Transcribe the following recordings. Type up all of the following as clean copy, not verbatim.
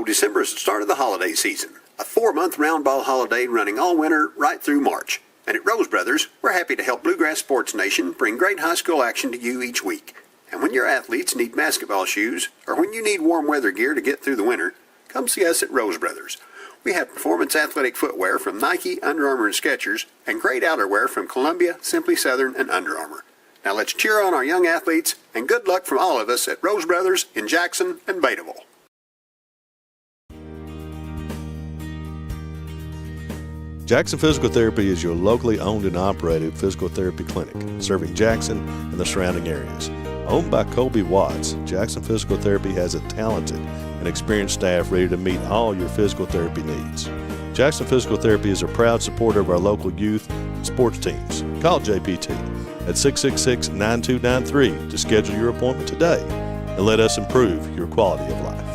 December is the start of the holiday season, a 4-month round ball holiday running all winter right through March. And at Rose Brothers, we're happy to help Bluegrass Sports Nation bring great high school action to you each week. And when your athletes need basketball shoes, or when you need warm weather gear to get through the winter, come see us at Rose Brothers. We have performance athletic footwear from Nike, Under Armour, and Skechers, and great outerwear from Columbia, Simply Southern, and Under Armour. Now let's cheer on our young athletes, and good luck from all of us at Rose Brothers in Jackson and Betaville. Jackson Physical Therapy is your locally owned and operated physical therapy clinic, serving Jackson and the surrounding areas. Owned by Colby Watts, Jackson Physical Therapy has a talented and experienced staff ready to meet all your physical therapy needs. Jackson Physical Therapy is a proud supporter of our local youth and sports teams. Call JPT at 666-9293 to schedule your appointment today and let us improve your quality of life.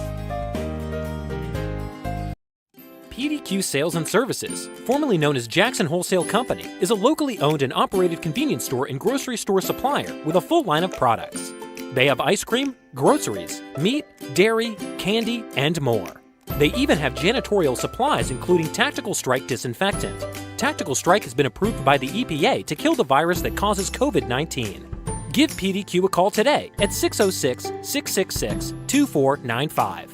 PDQ Sales and Services, formerly known as Jackson Wholesale Company, is a locally owned and operated convenience store and grocery store supplier with a full line of products. They have ice cream, groceries, meat, dairy, candy, and more. They even have janitorial supplies including Tactical Strike disinfectant. Tactical Strike has been approved by the EPA to kill the virus that causes COVID-19. Give PDQ a call today at 606-666-2495.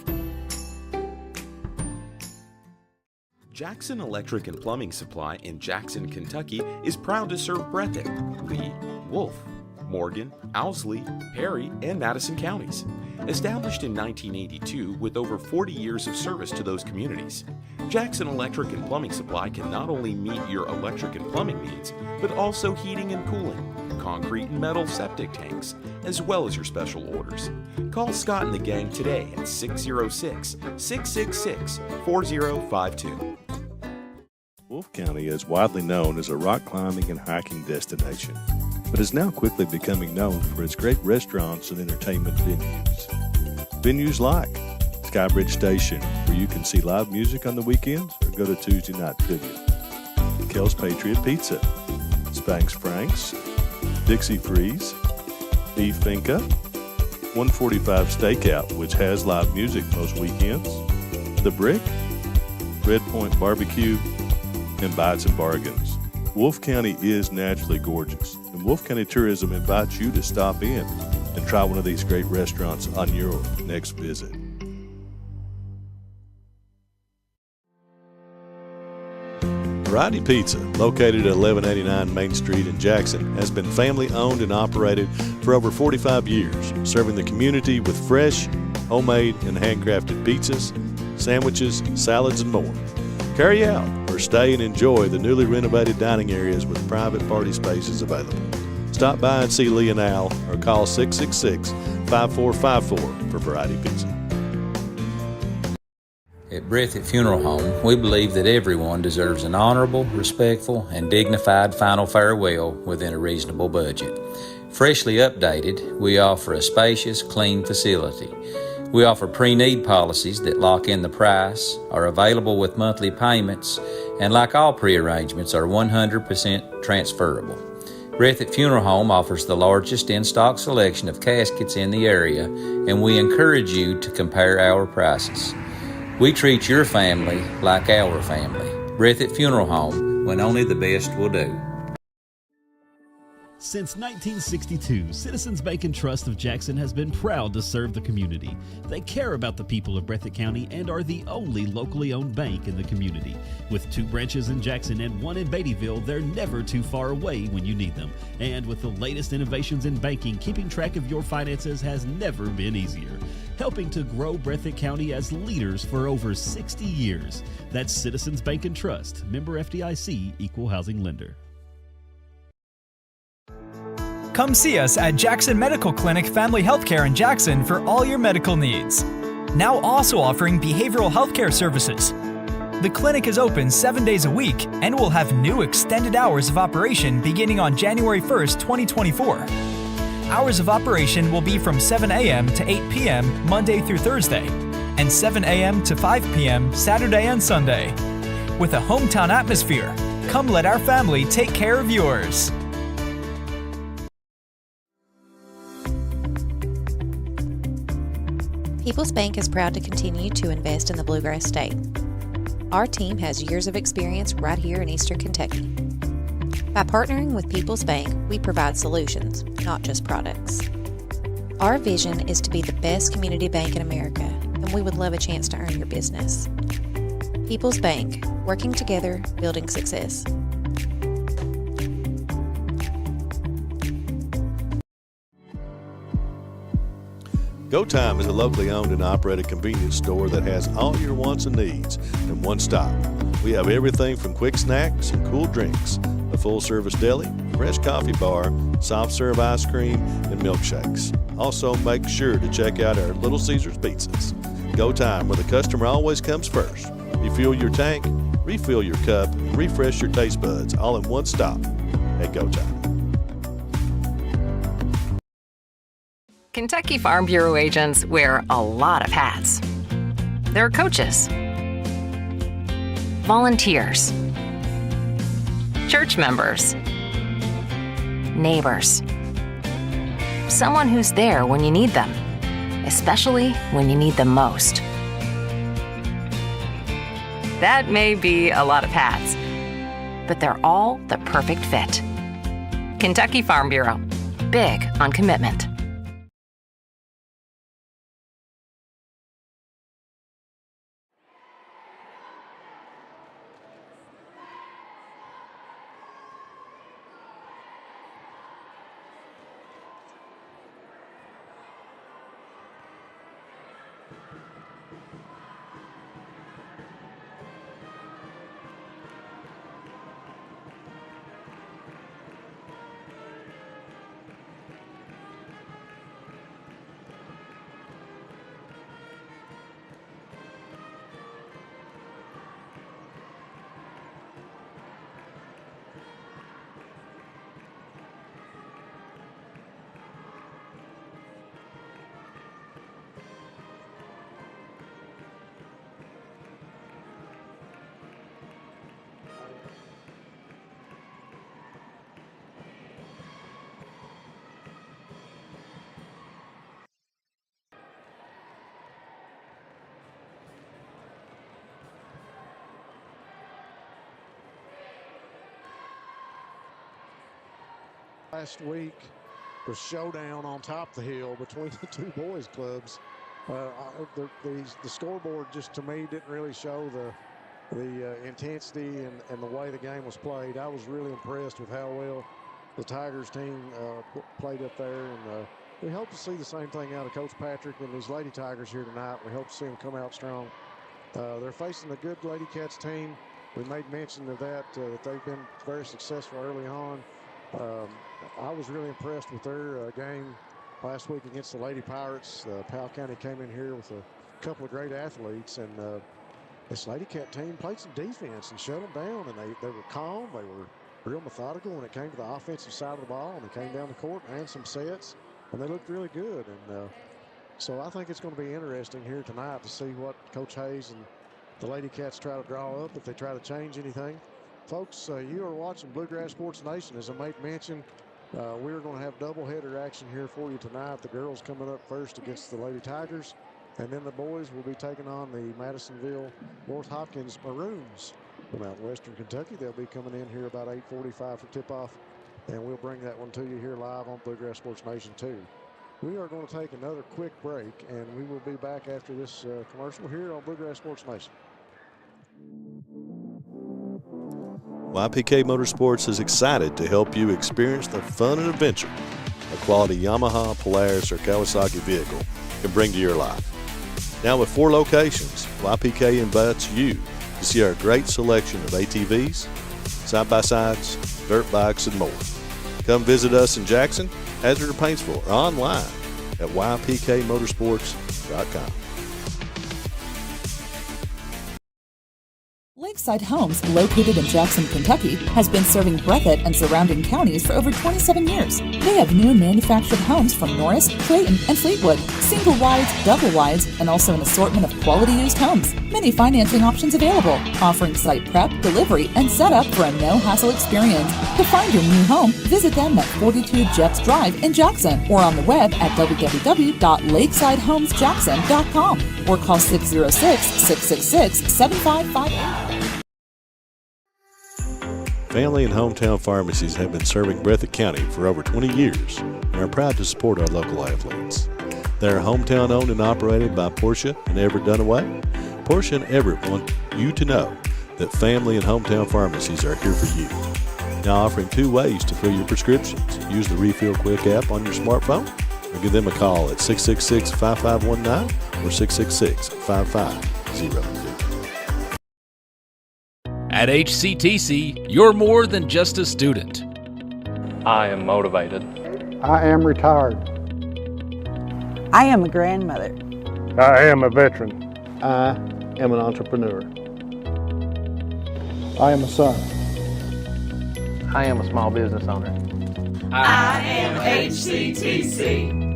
Jackson Electric and Plumbing Supply in Jackson, Kentucky is proud to serve Breathitt, Lee, Wolfe, Morgan, Owsley, Perry, and Madison counties. Established in 1982 with over 40 years of service to those communities, Jackson Electric and Plumbing Supply can not only meet your electric and plumbing needs, but also heating and cooling, concrete and metal septic tanks, as well as your special orders. Call Scott and the gang today at 606-666-4052. Wolfe County is widely known as a rock climbing and hiking destination, but is now quickly becoming known for its great restaurants and entertainment venues. Venues like Skybridge Station, where you can see live music on the weekends or go to Tuesday Night Trivia. Kel's Patriot Pizza, Spanx Frank's, Dixie Freeze, Beef Finca, 145 Stakeout, which has live music most weekends, The Brick, Red Point Barbecue, and Bites and Bargains. Wolfe County is naturally gorgeous, and Wolfe County Tourism invites you to stop in and try one of these great restaurants on your next visit. Variety Pizza, located at 1189 Main Street in Jackson, has been family owned and operated for over 45 years, serving the community with fresh, homemade, and handcrafted pizzas, sandwiches, salads, and more. Carry out or stay and enjoy the newly renovated dining areas with private party spaces available. Stop by and see Lee and Al or call 666-5454 for Variety Pizza. At Breathitt Funeral Home, we believe that everyone deserves an honorable, respectful, and dignified final farewell within a reasonable budget. Freshly updated, we offer a spacious, clean facility. We offer pre-need policies that lock in the price, are available with monthly payments, and like all pre-arrangements, are 100% transferable. Breathitt Funeral Home offers the largest in-stock selection of caskets in the area, and we encourage you to compare our prices. We treat your family like our family. Breathitt Funeral Home, when only the best will do. Since 1962, Citizens Bank and Trust of Jackson has been proud to serve the community. They care about the people of Breathitt County and are the only locally owned bank in the community. With 2 branches in Jackson and 1 in Beattyville, they're never too far away when you need them. And with the latest innovations in banking, keeping track of your finances has never been easier. Helping to grow Breathitt County as leaders for over 60 years. That's Citizens Bank and Trust, member FDIC, equal housing lender. Come see us at Jackson Medical Clinic Family Healthcare in Jackson for all your medical needs. Now also offering behavioral healthcare services. The clinic is open 7 days a week and will have new extended hours of operation beginning on January 1st, 2024. Hours of operation will be from 7 a.m. to 8 p.m. Monday through Thursday, and 7 a.m. to 5 p.m. Saturday and Sunday. With a hometown atmosphere, come let our family take care of yours. People's Bank is proud to continue to invest in the Bluegrass State. Our team has years of experience right here in Eastern Kentucky. By partnering with People's Bank, we provide solutions, not just products. Our vision is to be the best community bank in America, and we would love a chance to earn your business. People's Bank, working together, building success. Go Time is a locally owned and operated convenience store that has all your wants and needs in one stop. We have everything from quick snacks and cool drinks, a full-service deli, fresh coffee bar, soft-serve ice cream, and milkshakes. Also, make sure to check out our Little Caesars pizzas. Go Time, where the customer always comes first. Refuel your tank, refill your cup, and refresh your taste buds all in one stop at Go Time. Kentucky Farm Bureau agents wear a lot of hats. They're coaches, volunteers, church members, neighbors, someone who's there when you need them, especially when you need them most. That may be a lot of hats, but they're all the perfect fit. Kentucky Farm Bureau, big on commitment. Last week was showdown on top of the hill between the two boys clubs. The scoreboard just to me didn't really show the intensity and the way the game was played. I was really impressed with how well the Tigers team played up there, and we hope to see the same thing out of Coach Patrick and these Lady Tigers here tonight. We hope to see them come out strong. They're facing a good Lady Cats team. We made mention of that they've been very successful early on. I was really impressed with their game last week against the Lady Pirates. Powell County came in here with a couple of great athletes, and this Lady Cat team played some defense and shut them down, and they were calm. They were real methodical when it came to the offensive side of the ball, and they came down the court and ran some sets, and they looked really good. And so I think it's going to be interesting here tonight to see what Coach Hayes and the Lady Cats try to draw up, if they try to change anything. Folks, you are watching Bluegrass Sports Nation. As I might mention, we're going to have doubleheader action here for you tonight. The girls coming up first against the Lady Tigers, and then the boys will be taking on the Madisonville North Hopkins Maroons from out in Western Kentucky. They'll be coming in here about 8:45 for tip-off, and we'll bring that one to you here live on Bluegrass Sports Nation 2. We are going to take another quick break, and we will be back after this commercial here on Bluegrass Sports Nation. YPK Motorsports is excited to help you experience the fun and adventure a quality Yamaha, Polaris, or Kawasaki vehicle can bring to your life. Now with 4 locations, YPK invites you to see our great selection of ATVs, side-by-sides, dirt bikes, and more. Come visit us in Jackson, Hazard, or Paintsville, or online at ypkmotorsports.com. Lakeside Homes, located in Jackson, Kentucky, has been serving Breathitt and surrounding counties for over 27 years. They have new and manufactured homes from Norris, Clayton, and Fleetwood, single wides, double wides, and also an assortment of quality used homes. Many financing options available, offering site prep, delivery, and setup for a no-hassle experience. To find your new home, visit them at 42 Jeffs Drive in Jackson or on the web at www.lakesidehomesjackson.com or call 606-666-7558. Family and hometown pharmacies have been serving Breathitt County for over 20 years and are proud to support our local athletes. They are hometown owned and operated by Portia and Everett Dunaway. Portia and Everett want you to know that family and hometown pharmacies are here for you. Now offering 2 ways to fill your prescriptions. Use the Refill Quick app on your smartphone or give them a call at 666-5519 or 666-5500. At HCTC, you're more than just a student. I am motivated. I am retired. I am a grandmother. I am a veteran. I am an entrepreneur. I am a son. I am a small business owner. I am HCTC.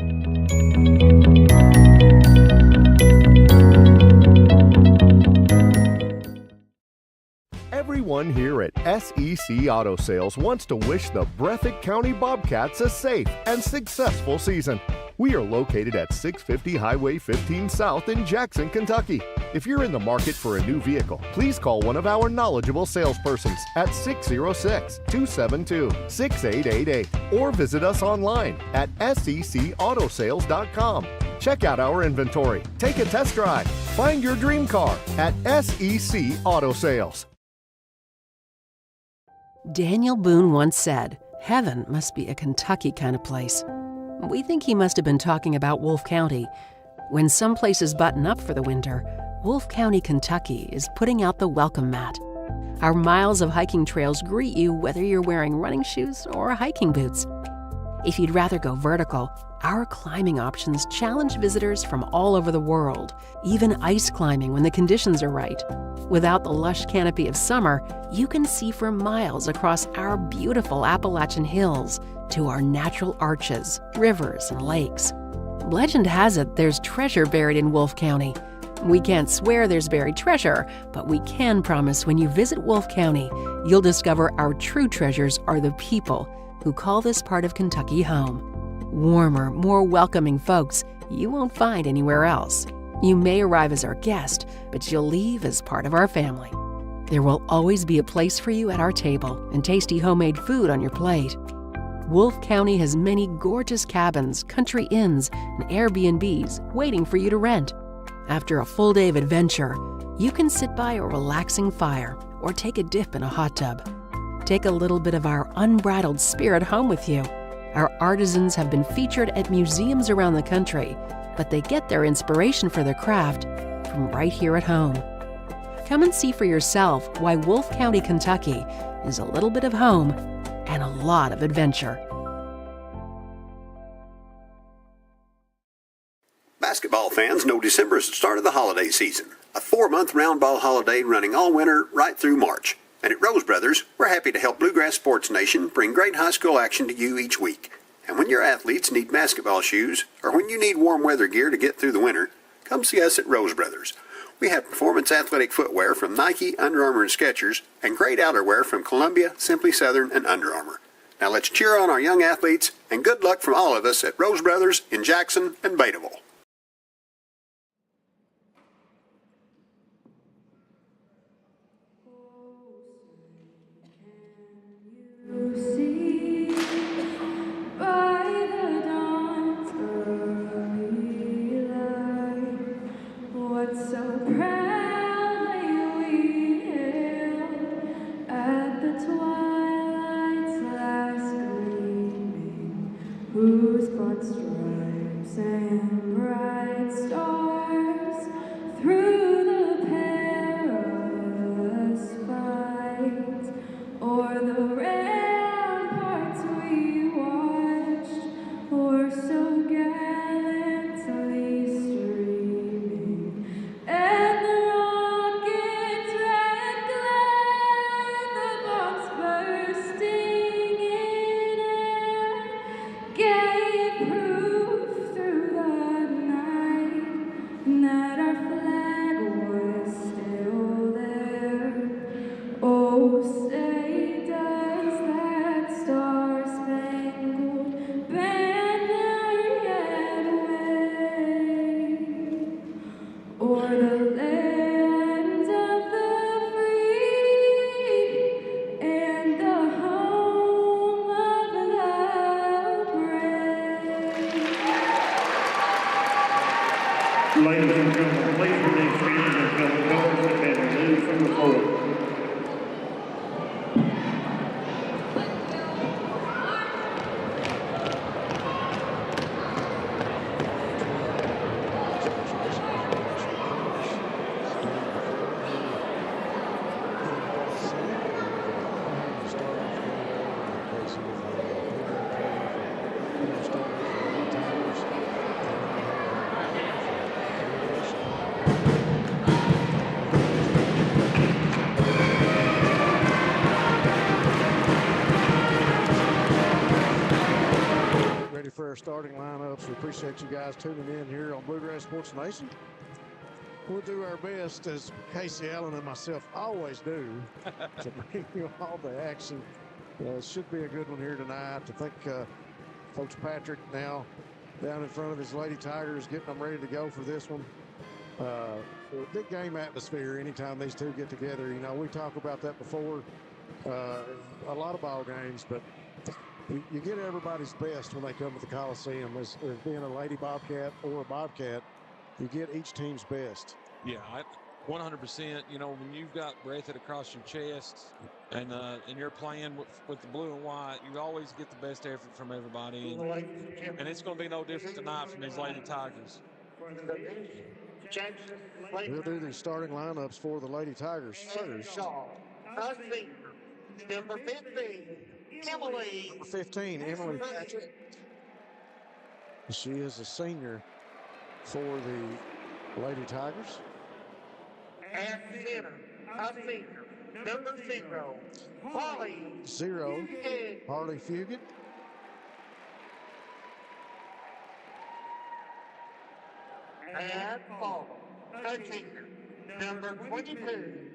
Everyone here at SEC Auto Sales wants to wish the Breathitt County Bobcats a safe and successful season. We are located at 650 Highway 15 South in Jackson, Kentucky. If you're in the market for a new vehicle, please call one of our knowledgeable salespersons at 606-272-6888 or visit us online at secautosales.com. Check out our inventory, take a test drive, find your dream car at SEC Auto Sales. Daniel Boone once said, "Heaven must be a Kentucky kind of place." We think he must have been talking about Wolfe County. When some places button up for the winter, Wolfe County, Kentucky is putting out the welcome mat. Our miles of hiking trails greet you whether you're wearing running shoes or hiking boots. If you'd rather go vertical, our climbing options challenge visitors from all over the world, even ice climbing when the conditions are right. Without the lush canopy of summer, you can see for miles across our beautiful Appalachian hills to our natural arches, rivers, and lakes. Legend has it there's treasure buried in Wolfe County. We can't swear there's buried treasure, but we can promise when you visit Wolfe County, you'll discover our true treasures are the people who call this part of Kentucky home. Warmer, more welcoming folks you won't find anywhere else. You may arrive as our guest, but you'll leave as part of our family. There will always be a place for you at our table and tasty homemade food on your plate. Wolfe County has many gorgeous cabins, country inns, and Airbnbs waiting for you to rent. After a full day of adventure, you can sit by a relaxing fire or take a dip in a hot tub. Take a little bit of our unbridled spirit home with you. Our artisans have been featured at museums around the country, but they get their inspiration for their craft from right here at home. Come and see for yourself why Wolfe County, Kentucky is a little bit of home and a lot of adventure. Basketball fans know December is the start of the holiday season. A 4-month round ball holiday running all winter right through March. And at Rose Brothers, we're happy to help Bluegrass Sports Nation bring great high school action to you each week. And when your athletes need basketball shoes, or when you need warm weather gear to get through the winter, come see us at Rose Brothers. We have performance athletic footwear from Nike, Under Armour, and Skechers, and great outerwear from Columbia, Simply Southern, and Under Armour. Now let's cheer on our young athletes, and good luck from all of us at Rose Brothers in Jackson and Betaville. Whose broad stripes and bright stars through the perilous fight, o'er the ramparts we watched, or so gallantly streaming, and the rocket's red glare starting lineups. We appreciate you guys tuning in here on Bluegrass Sports Nation. We'll do our best, as Casey Allen and myself always do, to bring you all the action. It should be a good one here tonight. I think Coach Patrick now down in front of his Lady Tigers, getting them ready to go for this one. Big game atmosphere anytime these two get together. You know, we talk about that before a lot of ball games, but you get everybody's best when they come to the Coliseum. As being a Lady Bobcat or a Bobcat, you get each team's best. Yeah, 100%. You know, when you've got Breathitt across your chest and you're playing with the blue and white, you always get the best effort from everybody. And it's going to be no different tonight from these Lady Tigers. We'll do the starting lineups for the Lady Tigers first. Number 15, Emily. Number 15, Emily Patrick. She is a senior for the Lady Tigers. At center, a senior, number 0, Holly. 0, Harley Fugit. At forward, a senior, number 22,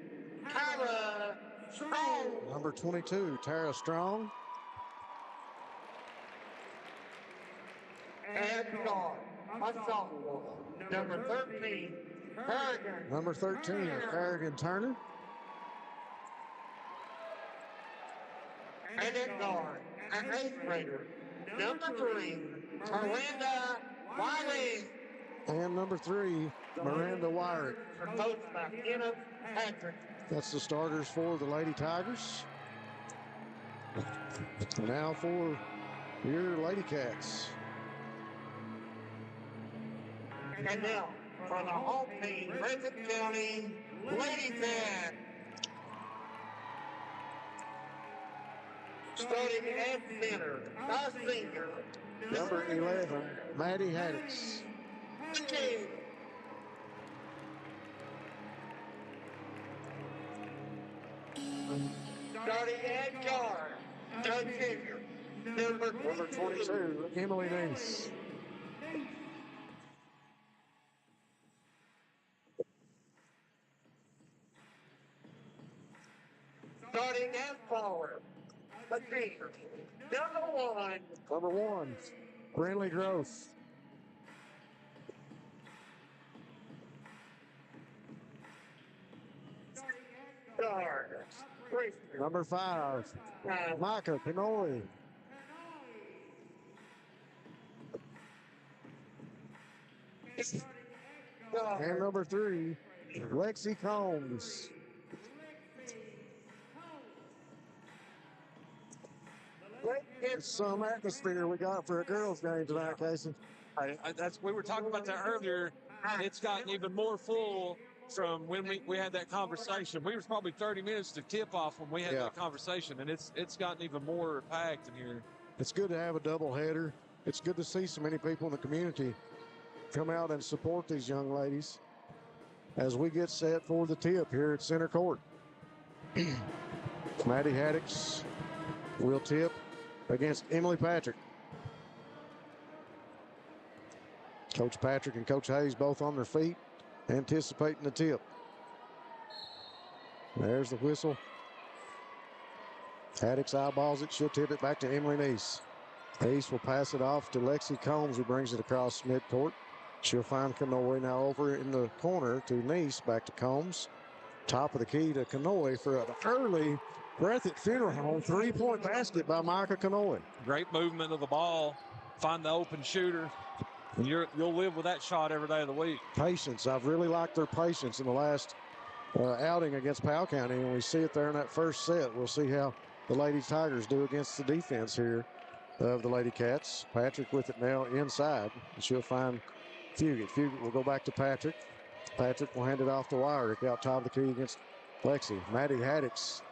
Tara Strong. Number 22, Tara Strong. And guard, a sophomore, number 13, Harrigan. Number 13, Harrigan Turner. And at guard, an 8th grader, number 3, Miranda Wiley. And number 3, Miranda Wyrick. Coached by Kenneth Patrick. That's the starters for the Lady Tigers. Now for your Lady Cats. And now for the home team, Breathitt County Lady Cat. Starting at center, a senior, Number 11, Maddie Haddix. Starting at guard, a junior, number 22, Emily Nace. Starting at forward, a senior, number 1, Brindley Gross. guard, Number 5, Micah Canoli. And number 3, Lexi Combs. It's some atmosphere we got for a girls' game tonight, Casey. We were talking about that earlier. It's gotten even more full from when we had that conversation. We was probably 30 minutes to tip off when we had that conversation, and it's gotten even more packed in here. It's good to have a doubleheader. It's good to see so many people in the community come out and support these young ladies as we get set for the tip here at center court. Maddie Haddix will tip against Emily Patrick. Coach Patrick and Coach Hayes both on their feet, anticipating the tip. There's the whistle. Haddix eyeballs it. She'll tip it back to Emily Neese. Neese will pass it off to Lexi Combs, who brings it across midcourt. She'll find Kanoe now over in the corner to Neese, back to Combs. Top of the key to Kanoe for an early Breathitt Funeral Home 3-point basket by Micah Kanoe. Great movement of the ball. Find the open shooter. And you'll live with that shot every day of the week. Patience. I've really liked their patience in the last outing against Powell County, and we see it there in that first set. We'll see how the Lady Tigers do against the defense here of the Lady Cats. Patrick with it now inside. She'll find Fugit. Fugit will go back to Patrick. Patrick will hand it off to Wyrick out top of the key against Lexi. Maddie Haddix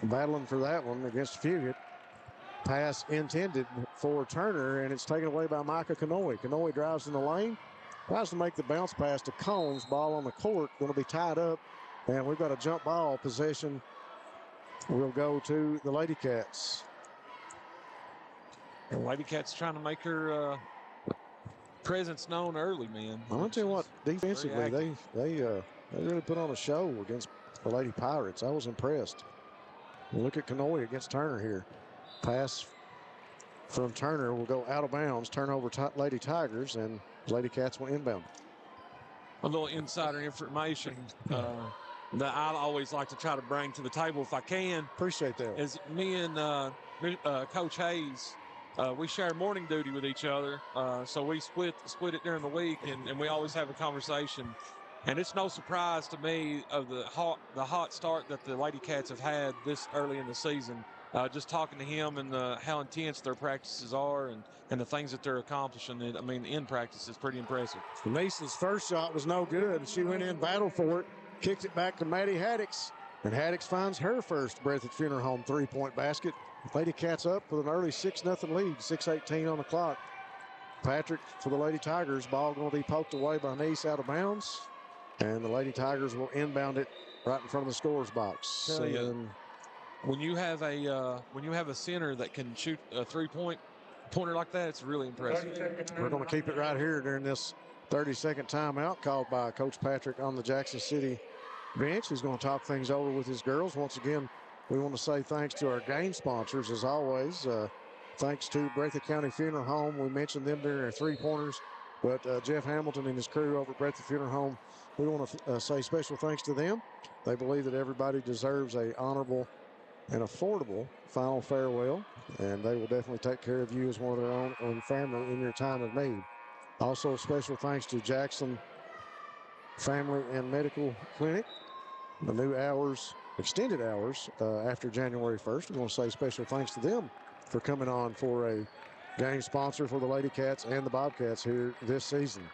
battling for that one against Fugit. Pass intended for Turner, and it's taken away by Micah Kanoe. Kanoe drives in the lane, tries to make the bounce pass to Combs. Ball on the court, going to be tied up, and we've got a jump ball possession. Will go to the Lady Cats. The Lady Cat's trying to make her presence known early, man. I'll tell you what, defensively, they really put on a show against the Lady Pirates. I was impressed. Look at Kanoy against Turner here. Pass from Turner will go out of bounds, turnover Lady Tigers, and Lady Cats will inbound. A little insider information that I always like to try to bring to the table if I can. Appreciate that. Is me and Coach Hayes, we share morning duty with each other, so we split it during the week, and we always have a conversation. And it's no surprise to me of the hot start that the Lady Cats have had this early in the season. Just talking to him and how intense their practices are and the things that they're accomplishing. I mean, in practice is pretty impressive. Mason's first shot was no good. She went in, battled for it, kicked it back to Maddie Haddix, and Haddix finds her first Breathitt Funeral Home three-point basket. Lady Cats up with an early 6-0 lead, 6:18 on the clock. Patrick for the Lady Tigers. Ball going to be poked away by Nice out of bounds, and the Lady Tigers will inbound it right in front of the scorer's box. When you have a center that can shoot a three-pointer like that, it's really impressive. We're going to keep it right here during this 30-second timeout called by Coach Patrick on the Jackson City bench. He's going to talk things over with his girls. Once again, we want to say thanks to our game sponsors, as always. Thanks to Breathitt County Funeral Home. We mentioned them during our three-pointers, but Jeff Hamilton and his crew over at Breathitt Funeral Home, we want to say special thanks to them. They believe that everybody deserves a honorable and affordable final farewell, and they will definitely take care of you as one of their own family in your time of need. Also, special thanks to Jackson Family and Medical Clinic. The new hours, extended hours after January 1st. We want to say special thanks to them for coming on for a game sponsor for the Lady Cats and the Bobcats here this season.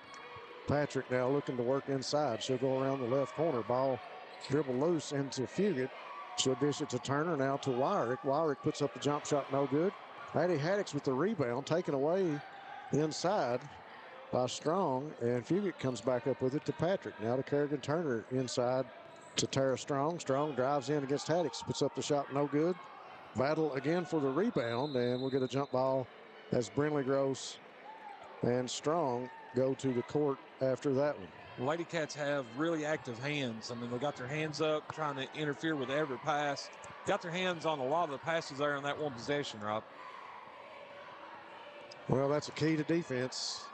Patrick now looking to work inside. She'll go around the left corner. Ball dribble loose into Fugit. She'll dish it to Turner, now to Wyrick. Wyrick puts up the jump shot, no good. Maddie Haddix with the rebound, taken away inside by Strong, and Fugit comes back up with it to Patrick. Now to Kerrigan Turner inside to Tara Strong. Strong drives in against Haddix, puts up the shot, no good. Battle again for the rebound, and we'll get a jump ball as Brinley Gross and Strong go to the court after that one. Lady Cats have really active hands. I mean, they got their hands up trying to interfere with every pass. Got their hands on a lot of the passes there in that one possession, Rob. Well, that's a key to defense.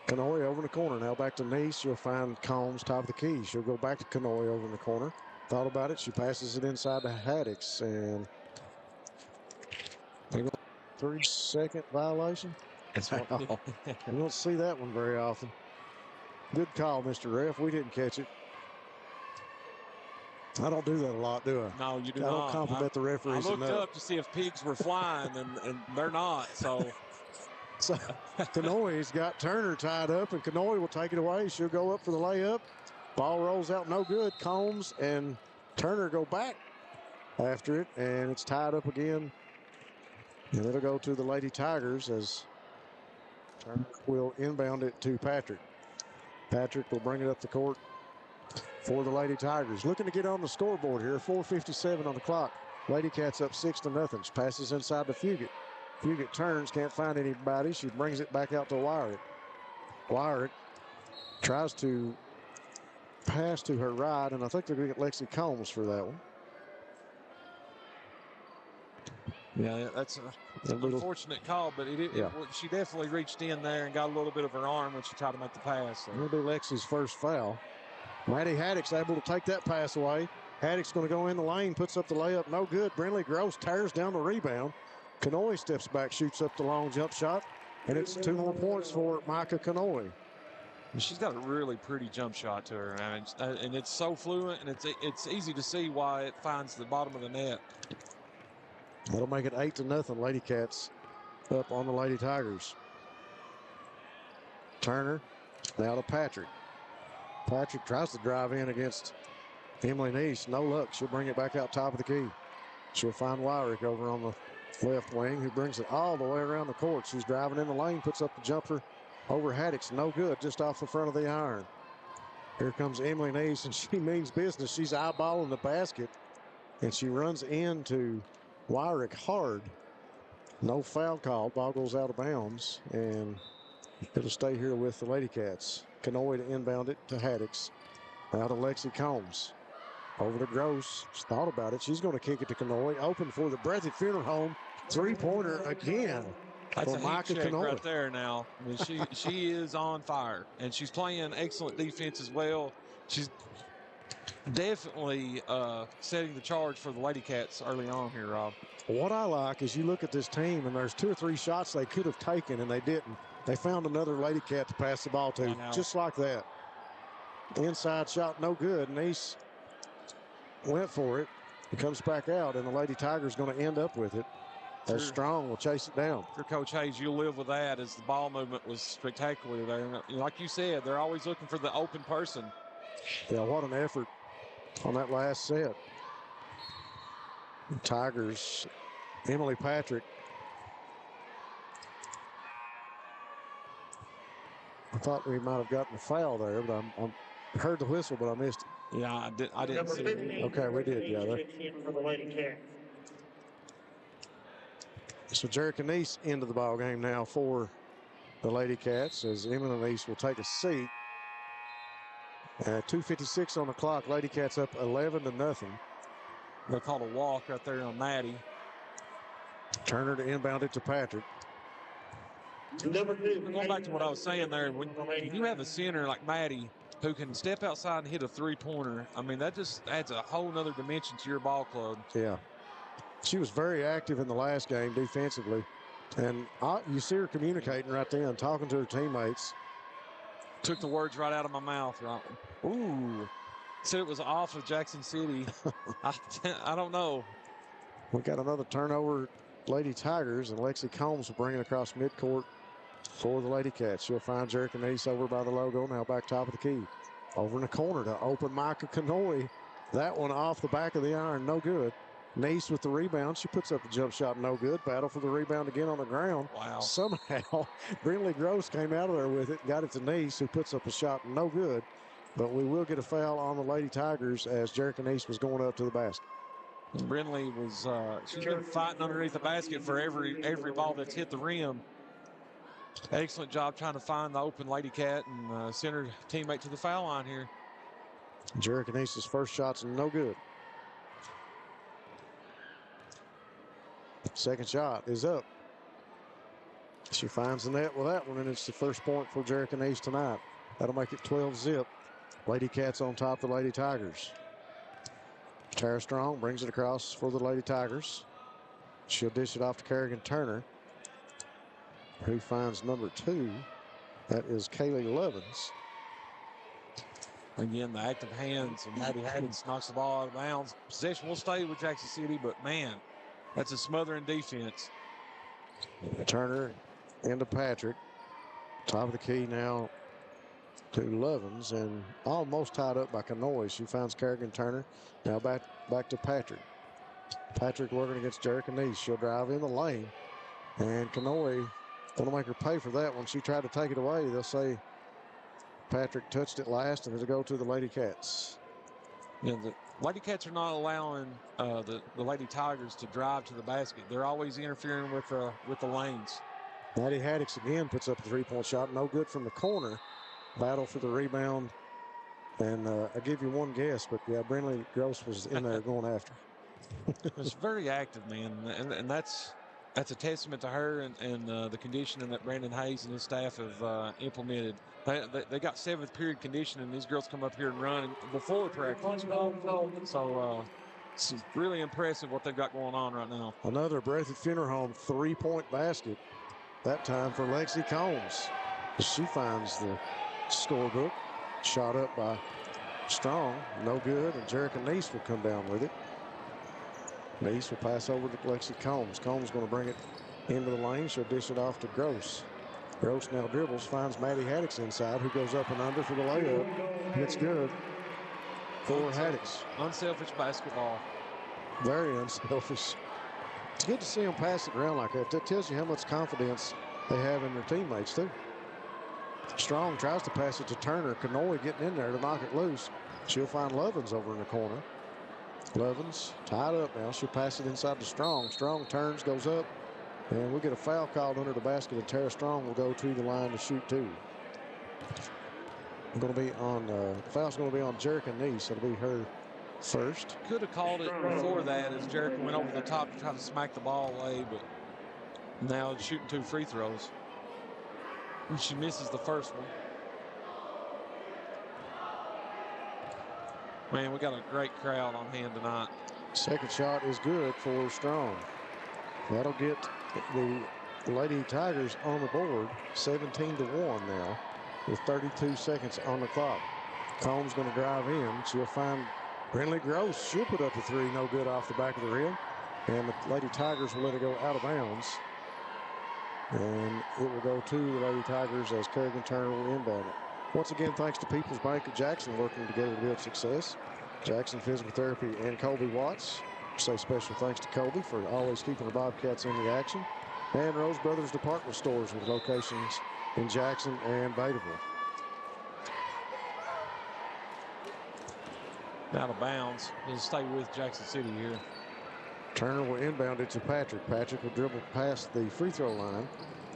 Kanoy over in the corner. Now back to Nice. She'll find Combs top of the key. She'll go back to Kanoy over in the corner. Thought about it. She passes it inside to Haddix. And 3-second violation. Wow. You don't see that one very often. Good call, Mr. Ref. We didn't catch it. I don't do that a lot, do I? No, you do not. I don't not. compliment the referees I looked enough. up to see if pigs were flying, and they're not. So Kanoy's got Turner tied up, and Kanoy will take it away. She'll go up for the layup. Ball rolls out, no good. Combs and Turner go back after it, and it's tied up again. And it'll go to the Lady Tigers as Turner will inbound it to Patrick. Patrick will bring it up the court for the Lady Tigers. Looking to get on the scoreboard here. 4:57 on the clock. Lady Cats up 6-0. She passes inside to Fugit. Fugit turns, can't find anybody. She brings it back out to Wyrick. Wyrick tries to pass to her right, and I think they're going to get Lexi Combs for that one. Yeah, that's an unfortunate call, but she definitely reached in there and got a little bit of her arm when she tried to make the pass. So. It'll be Lexi's first foul. Maddie Haddix able to take that pass away. Haddix going to go in the lane, puts up the layup, no good. Brinley Gross tears down the rebound. Kanoy steps back, shoots up the long jump shot, and it's 2 more points for Micah Kanoy. She's got a really pretty jump shot to her, and it's so fluent, and it's easy to see why it finds the bottom of the net. That'll make it 8-0. Lady Cats up on the Lady Tigers. Turner now to Patrick. Patrick tries to drive in against Emily Neese. No luck. She'll bring it back out top of the key. She'll find Wyrick over on the left wing, who brings it all the way around the court. She's driving in the lane, puts up the jumper over Haddix. No good, just off the front of the iron. Here comes Emily Neese, and she means business. She's eyeballing the basket, and she runs into Wyrick hard. No foul call. Ball goes out of bounds, and it'll stay here with the Lady Cats. Kanoy to inbound it to Haddix. Now to Lexi Combs. Over to Gross. She's thought about it. She's going to kick it to Kanoy. Open for the Breathitt Funeral Home. Three-pointer again. That's for a heat Micah check Kanoy. right there now. I mean, she is on fire, and she's playing excellent defense as well. She's definitely setting the charge for the Lady Cats early on here, Rob. What I like is you look at this team, and there's 2 or 3 shots they could have taken, and they didn't. They found another Lady Cat to pass the ball to, just like that. The inside shot, no good. Nice went for it. It comes back out, and the Lady Tiger's going to end up with it. As Strong will chase it down. For Coach Hayes, you'll live with that as the ball movement was spectacular there. Like you said, they're always looking for the open person. Yeah, what an effort on that last set. Tigers, Emily Patrick. I thought we might have gotten a foul there, but I heard the whistle, but I missed it. Yeah, I didn't see it. Okay, we did, yeah. For the Lady Cats. So Jerica Nice into the ball game now for the Lady Cats as Emily Nice will take a seat. 2:56 on the clock. Lady Cats up 11-0. They called a walk right there on Maddie. Turner to inbound it to Patrick. Going back to what I was saying there, when you have a center like Maddie who can step outside and hit a three-pointer, I mean, that just adds a whole nother dimension to your ball club. Yeah. She was very active in the last game defensively. And you see her communicating right then, talking to her teammates. Took the words right out of my mouth. Right? Ooh. Said it was off of Jackson City. I don't know. We got another turnover, Lady Tigers, and Lexi Combs will bring it across midcourt for the Lady Cats. She'll find Jerica Nice over by the logo, now back top of the key. Over in the corner to open Micah Kanoy. That one off the back of the iron, no good. Nice with the rebound. She puts up the jump shot, no good. Battle for the rebound again on the ground. Wow. Somehow, Brindley Gross came out of there with it, got it to Nice, who puts up a shot, no good. But we will get a foul on the Lady Tigers as Jerica Nice was going up to the basket. Brindley was, she's been fighting underneath the basket for every ball that's hit the rim. Excellent job trying to find the open Lady Cat and send her teammate to the foul line here. Jerica Nice's first shot's no good. Second shot is up. She finds the net with that one, and it's the first point for Jerica Nice tonight. That'll make it 12-zip. Lady Cats on top of the Lady Tigers. Tara Strong brings it across for the Lady Tigers. She'll dish it off to Kerrigan Turner, who finds number 2. That is Kaylee Lovins. Again, the active hands of Maddie Haddix knocks the ball out of bounds. Possession will stay with Jackson City, but man, that's a smothering defense. Turner into Patrick. Top of the key now to Lovins, and almost tied up by Kanoy. She finds Kerrigan Turner. Now back to Patrick. Patrick working against Jerica Nice. She'll drive in the lane, and Kanoy going to make her pay for that one. She tried to take it away. They'll say Patrick touched it last, and it'll go to the Lady Cats. Yeah, the Lady Cats are not allowing the Lady Tigers to drive to the basket. They're always interfering with the lanes. Maddie Haddix again puts up a three-point shot. No good from the corner. Battle for the rebound. And I give you one guess, but yeah, Brindley Gross was in there going after. It's very active, man, and that's a testament to her and the conditioning that Brandon Hayes and his staff have implemented. They got 7th period conditioning. These girls come up here and run before practice. So it's really impressive what they've got going on right now. Another Breathitt Funeral Home three-point basket. That time for Lexi Combs. She finds the scorebook. Shot up by Strong. No good. And Jerica Nice will come down with it. Nice will pass over to Lexi Combs. Combs going to bring it into the lane. She'll dish it off to Gross. Gross now dribbles, finds Maddie Haddix inside, who goes up and under for the layup. And it's good for Haddix. Unselfish basketball. Very unselfish. It's good to see them pass it around like that. That tells you how much confidence they have in their teammates, too. Strong tries to pass it to Turner. Kanoy getting in there to knock it loose. She'll find Lovins over in the corner. Lovins tied up now. She'll pass it inside to Strong. Strong turns, goes up, And we'll get a foul called under the basket, and Tara Strong will go to the line to shoot 2. Going to be on foul's going to be on Jerica Neese. It'll be her first. Could have called it before that as Jerica went over the top to try to smack the ball away, but now it's shooting 2 free throws. And she misses the first one. Man, we got a great crowd on hand tonight. Second shot is good for Strong. That'll get the Lady Tigers on the board, 17-1 now, with 32 seconds on the clock. Combs going to drive in. She'll find Brindley Gross. She'll put up a 3, no good off the back of the rim. And the Lady Tigers will let it go out of bounds. And it will go to the Lady Tigers as Kerrigan Turner will inbound it. Once again, thanks to People's Bank of Jackson working together to build success. Jackson Physical Therapy and Colby Watts. Say special thanks to Colby for always keeping the Bobcats in the action. And Rose Brothers Department Stores with locations in Jackson and Bataville. Out of bounds. He'll stay with Jackson City here. Turner will inbound it to Patrick. Patrick will dribble past the free throw line.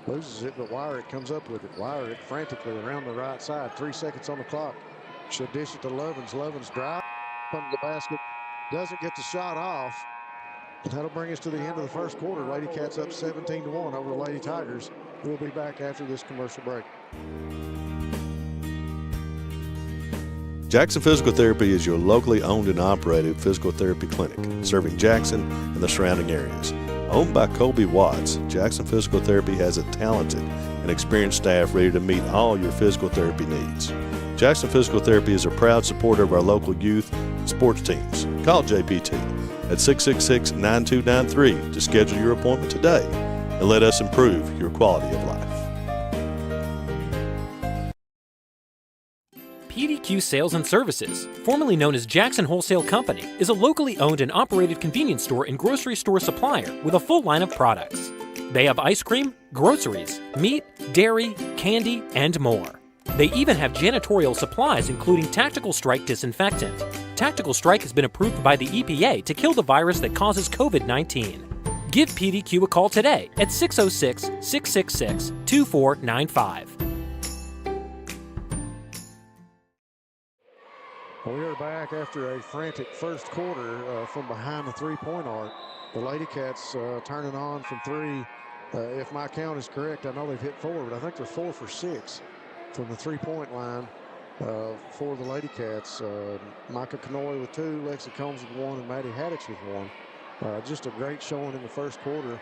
Loses it, but Wyrick comes up with it. Wyrick frantically around the right side. 3 seconds on the clock. She'll dish it to Lovins. Lovins drive under the basket. Doesn't get the shot off. That'll bring us to the end of the first quarter. Lady Cats up 17-1 over the Lady Tigers. We'll be back after this commercial break. Jackson Physical Therapy is your locally owned and operated physical therapy clinic, serving Jackson and the surrounding areas. Owned by Colby Watts, Jackson Physical Therapy has a talented and experienced staff ready to meet all your physical therapy needs. Jackson Physical Therapy is a proud supporter of our local youth and sports teams. Call JPT at 666-9293 to schedule your appointment today and let us improve your quality of life. PDQ Sales and Services, formerly known as Jackson Wholesale Company, is a locally owned and operated convenience store and grocery store supplier with a full line of products. They have ice cream, groceries, meat, dairy, candy, and more. They even have janitorial supplies including Tactical Strike disinfectant. Tactical Strike has been approved by the EPA to kill the virus that causes COVID-19. Give PDQ a call today at 606-666-2495. We are back after a frantic first quarter from behind the three-point arc. The Lady Cats turning on from 3. If my count is correct, I know they've hit 4, but I think they're 4 for 6 from the three-point line for the Lady Cats. Micah Kanoy with 2, Lexi Combs with 1, and Maddie Haddix with 1. Just a great showing in the first quarter.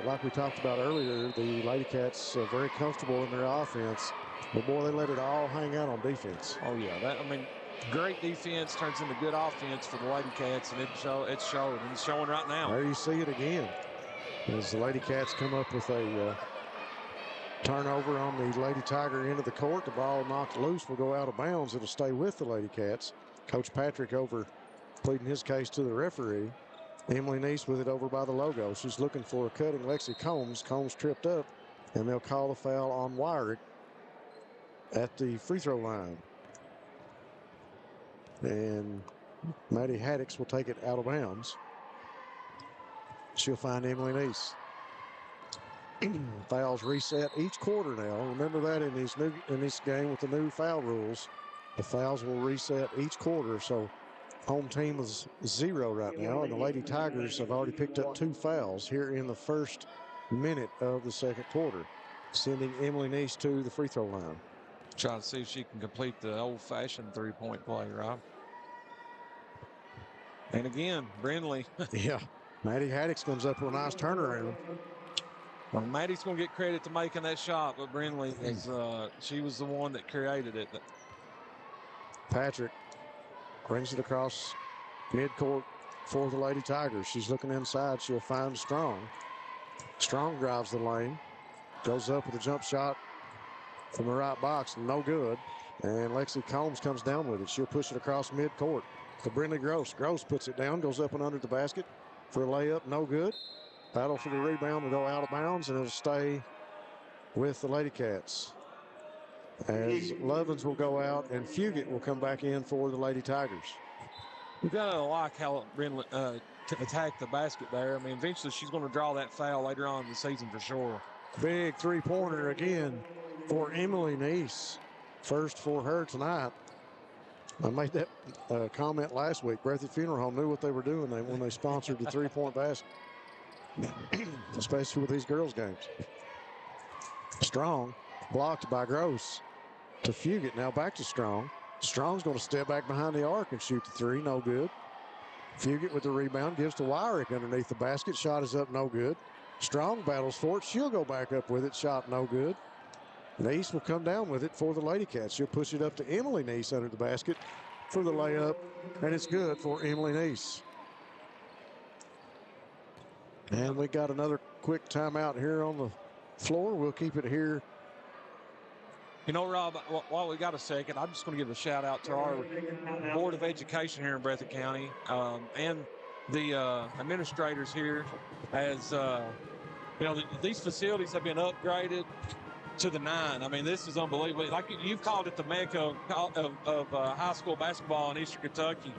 Like we talked about earlier, the Lady Cats very comfortable in their offense, but boy, they let it all hang out on defense. Oh yeah, great defense turns into good offense for the Lady Cats, and it's showing, and it's showing right now. There you see it again. As the Lady Cats come up with a turnover on the Lady Tiger end of the court, the ball knocked loose will go out of bounds. It'll stay with the Lady Cats. Coach Patrick over pleading his case to the referee. Emily Neese with it over by the logo. She's looking for a cutting Lexi Combs. Combs tripped up, and they'll call the foul on Wyrick at the free throw line. And Maddie Haddix will take it out of bounds. She'll find Emily Neese. Fouls reset each quarter now. Remember that in this game with the new foul rules. The fouls will reset each quarter. So home team is 0 right now, and the Lady Tigers have already picked up 2 fouls here in the first minute of the second quarter, sending Emily Neese to the free throw line. Trying to see if she can complete the old-fashioned three-point play, Rob. And again, Brindley. Yeah, Maddie Haddix comes up with a nice turnaround. Well, Maddie's going to get credit to making that shot, but Brindley is she was the one that created it. Patrick brings it across midcourt for the Lady Tigers. She's looking inside. She'll find Strong. Strong drives the lane, goes up with a jump shot from the right box, no good. And Lexi Combs comes down with it. She'll push it across midcourt to Brindley Gross. Gross puts it down, goes up and under the basket for a layup, no good. Battle for the rebound will go out of bounds, and it'll stay with the Lady Cats. As Lovins will go out, and Fugit will come back in for the Lady Tigers. You've got to like how Brindley attacked the basket there. I mean, eventually she's going to draw that foul later on in the season for sure. Big three-pointer again for Emily Neese. First for her tonight. I made that comment last week. Breathitt Funeral Home knew what they were doing when they sponsored the three-point basket, especially with these girls' games. Strong, blocked by Gross to Fugit. Now back to Strong. Strong's going to step back behind the arc and shoot the three. No good. Fugit with the rebound gives to Wyrick underneath the basket. Shot is up, no good. Strong battles for it. She'll go back up with it. Shot no good. Neese will come down with it for the Lady Cats. She'll push it up to Emily Neese under the basket for the layup, and it's good for Emily Neese. And we got another quick timeout here on the floor. We'll keep it here. You know, Rob, while we got a second, I'm just going to give a shout out to our Board of Education here in Breathitt County and the administrators here. As you know, these facilities have been upgraded to the 9. I mean, this is unbelievable. Like you've called it the mecca of high school basketball in Eastern Kentucky.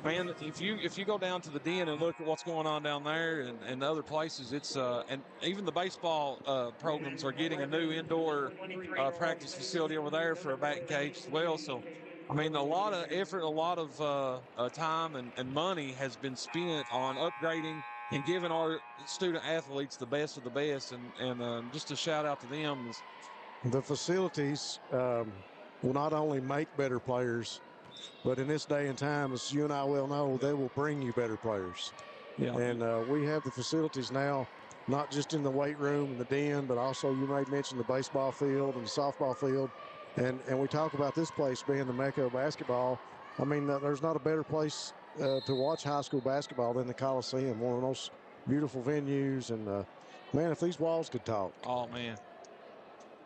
Man, if you go down to the den and look at what's going on down there and other places, it's and even the baseball programs are getting a new indoor practice facility over there for a batting cage as well. So, I mean, a lot of effort, a lot of time and money has been spent on upgrading and giving our student athletes the best of the best. And just a shout out to them. The facilities will not only make better players, but in this day and time, as you and I well know, they will bring you better players. Yeah. And we have the facilities now, not just in the weight room and the den, but also you may mention the baseball field and the softball field. And we talk about this place being the mecca of basketball. I mean, there's not a better place to watch high school basketball than the Coliseum, one of the most beautiful venues. And, man, if these walls could talk. Oh, man.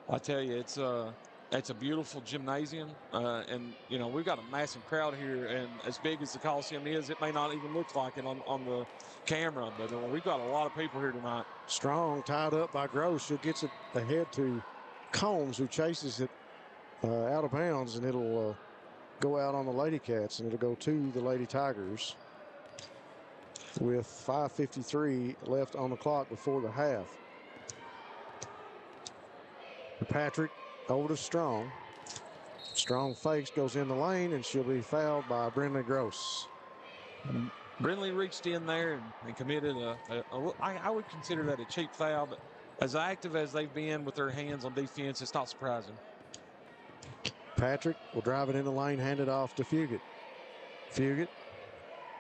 I tell you, it's a beautiful gymnasium, and you know we've got a massive crowd here. And as big as the Coliseum is, it may not even look like it on the camera, but we've got a lot of people here tonight. Strong tied up by Gross. She gets it ahead to Combs, who chases it out of bounds, and it'll go out on the Lady Cats, and it'll go to the Lady Tigers with 5:53 left on the clock before the half. Patrick over to Strong. Strong fakes, goes in the lane, and she'll be fouled by Brindley Gross. Brindley reached in there and committed I would consider that a cheap foul, but as active as they've been with their hands on defense, it's not surprising. Patrick will drive it in the lane, hand it off to Fugit. Fugit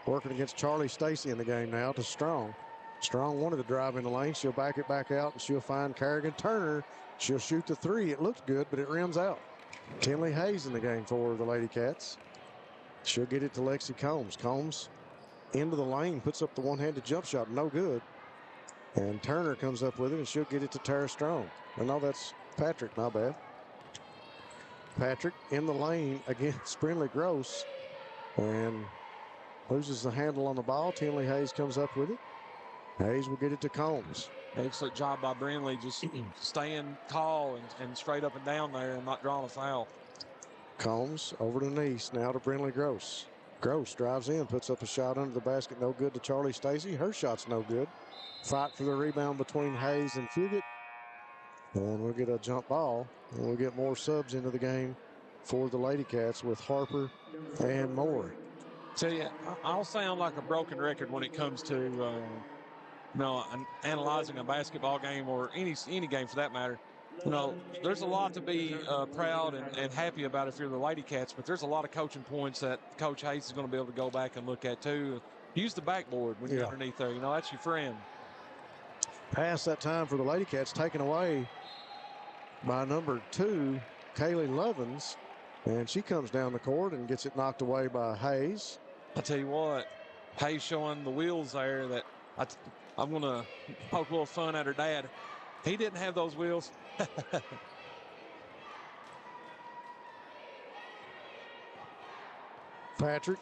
working against Charlie Stacy in the game now to Strong. Strong wanted to drive in the lane. She'll back it back out, and she'll find Kerrigan Turner. She'll shoot the three. It looks good, but it rims out. Tinley Hayes in the game for the Lady Cats. She'll get it to Lexi Combs. Combs into the lane, puts up the one-handed jump shot. No good. And Turner comes up with it, and she'll get it to Tara Strong. Oh, no, that's Patrick. My bad. Patrick in the lane against Brindley Gross and loses the handle on the ball. Tinley Hayes comes up with it. Hayes will get it to Combs. Excellent job by Brindley, just staying tall and straight up and down there and not drawing a foul. Combs over to Neese, now to Brindley Gross. Gross drives in, puts up a shot under the basket, no good to Charlie Stacy. Her shot's no good. Fight for the rebound between Hayes and Fugit. And we'll get a jump ball, and we'll get more subs into the game for the Lady Cats with Harper and Moore. Tell you, I'll sound like a broken record when it comes to analyzing a basketball game or any game for that matter. You know, there's a lot to be proud and happy about if you're the Lady Cats, but there's a lot of coaching points that Coach Hayes is going to be able to go back and look at too. Use the backboard when you're underneath there. You know, that's your friend. Pass that time for the Lady Cats, taken away by number 2, Kaylee Lovins, and she comes down the court and gets it knocked away by Hayes. I tell you what, Hayes showing the wheels there that I'm going to poke a little fun at her dad. He didn't have those wheels. Patrick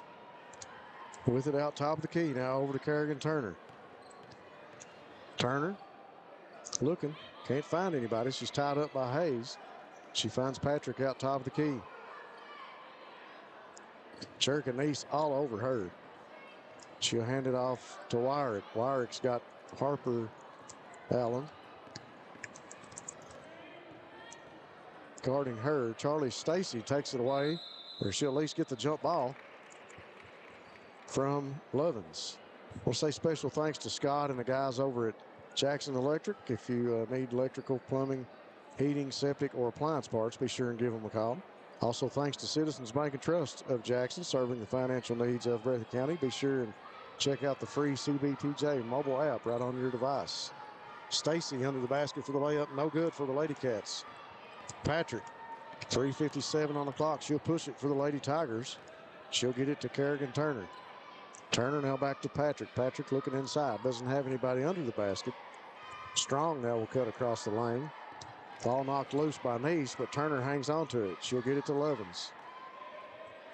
with it out top of the key. Now over to Kerrigan Turner. Turner looking. Can't find anybody. She's tied up by Hayes. She finds Patrick out top of the key. Cherkin East all over her. She'll hand it off to Wyrick. Wyrick's got Harper Allen guarding her. Charlie Stacy takes it away, or she'll at least get the jump ball from Lovins. We'll say special thanks to Scott and the guys over at Jackson Electric. If you need electrical, plumbing, heating, septic, or appliance parts, be sure and give them a call. Also, thanks to Citizens Bank and Trust of Jackson, serving the financial needs of Breathitt County. Be sure and check out the free CBTJ mobile app right on your device. Stacy under the basket for the layup. No good for the Lady Cats. Patrick, 3:57 on the clock. She'll push it for the Lady Tigers. She'll get it to Kerrigan Turner. Turner now back to Patrick. Patrick looking inside. Doesn't have anybody under the basket. Strong now will cut across the lane. Ball knocked loose by Neese, but Turner hangs on to it. She'll get it to Lovins.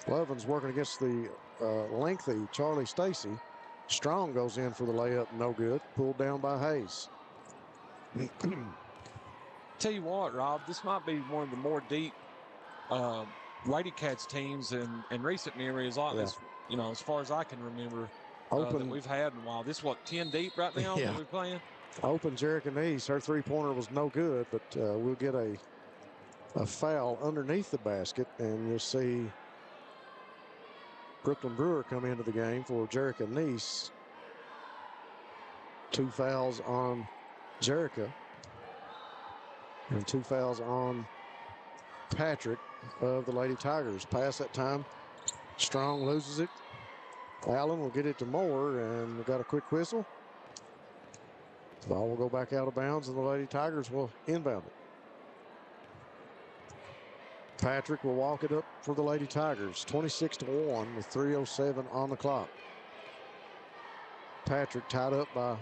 Lovins working against the lengthy Charlie Stacy. Strong goes in for the layup. No good. Pulled down by Hayes. Tell you what, Rob, this might be one of the more deep Lady Cats teams in recent memory, as long as, you know, as far as I can remember, that we've had in a while. This, what, 10 deep right now that we're playing? Open Jerica Neese. Her three-pointer was no good, but we'll get a foul underneath the basket, and you'll see Brooklyn Brewer come into the game for Jerica Neese. 2 fouls on Jerica and 2 fouls on Patrick of the Lady Tigers. Pass that time. Strong loses it. Allen will get it to Moore, and we got a quick whistle. The ball will go back out of bounds, and the Lady Tigers will inbound it. Patrick will walk it up for the Lady Tigers. 26-1 with 3:07 on the clock. Patrick tied up by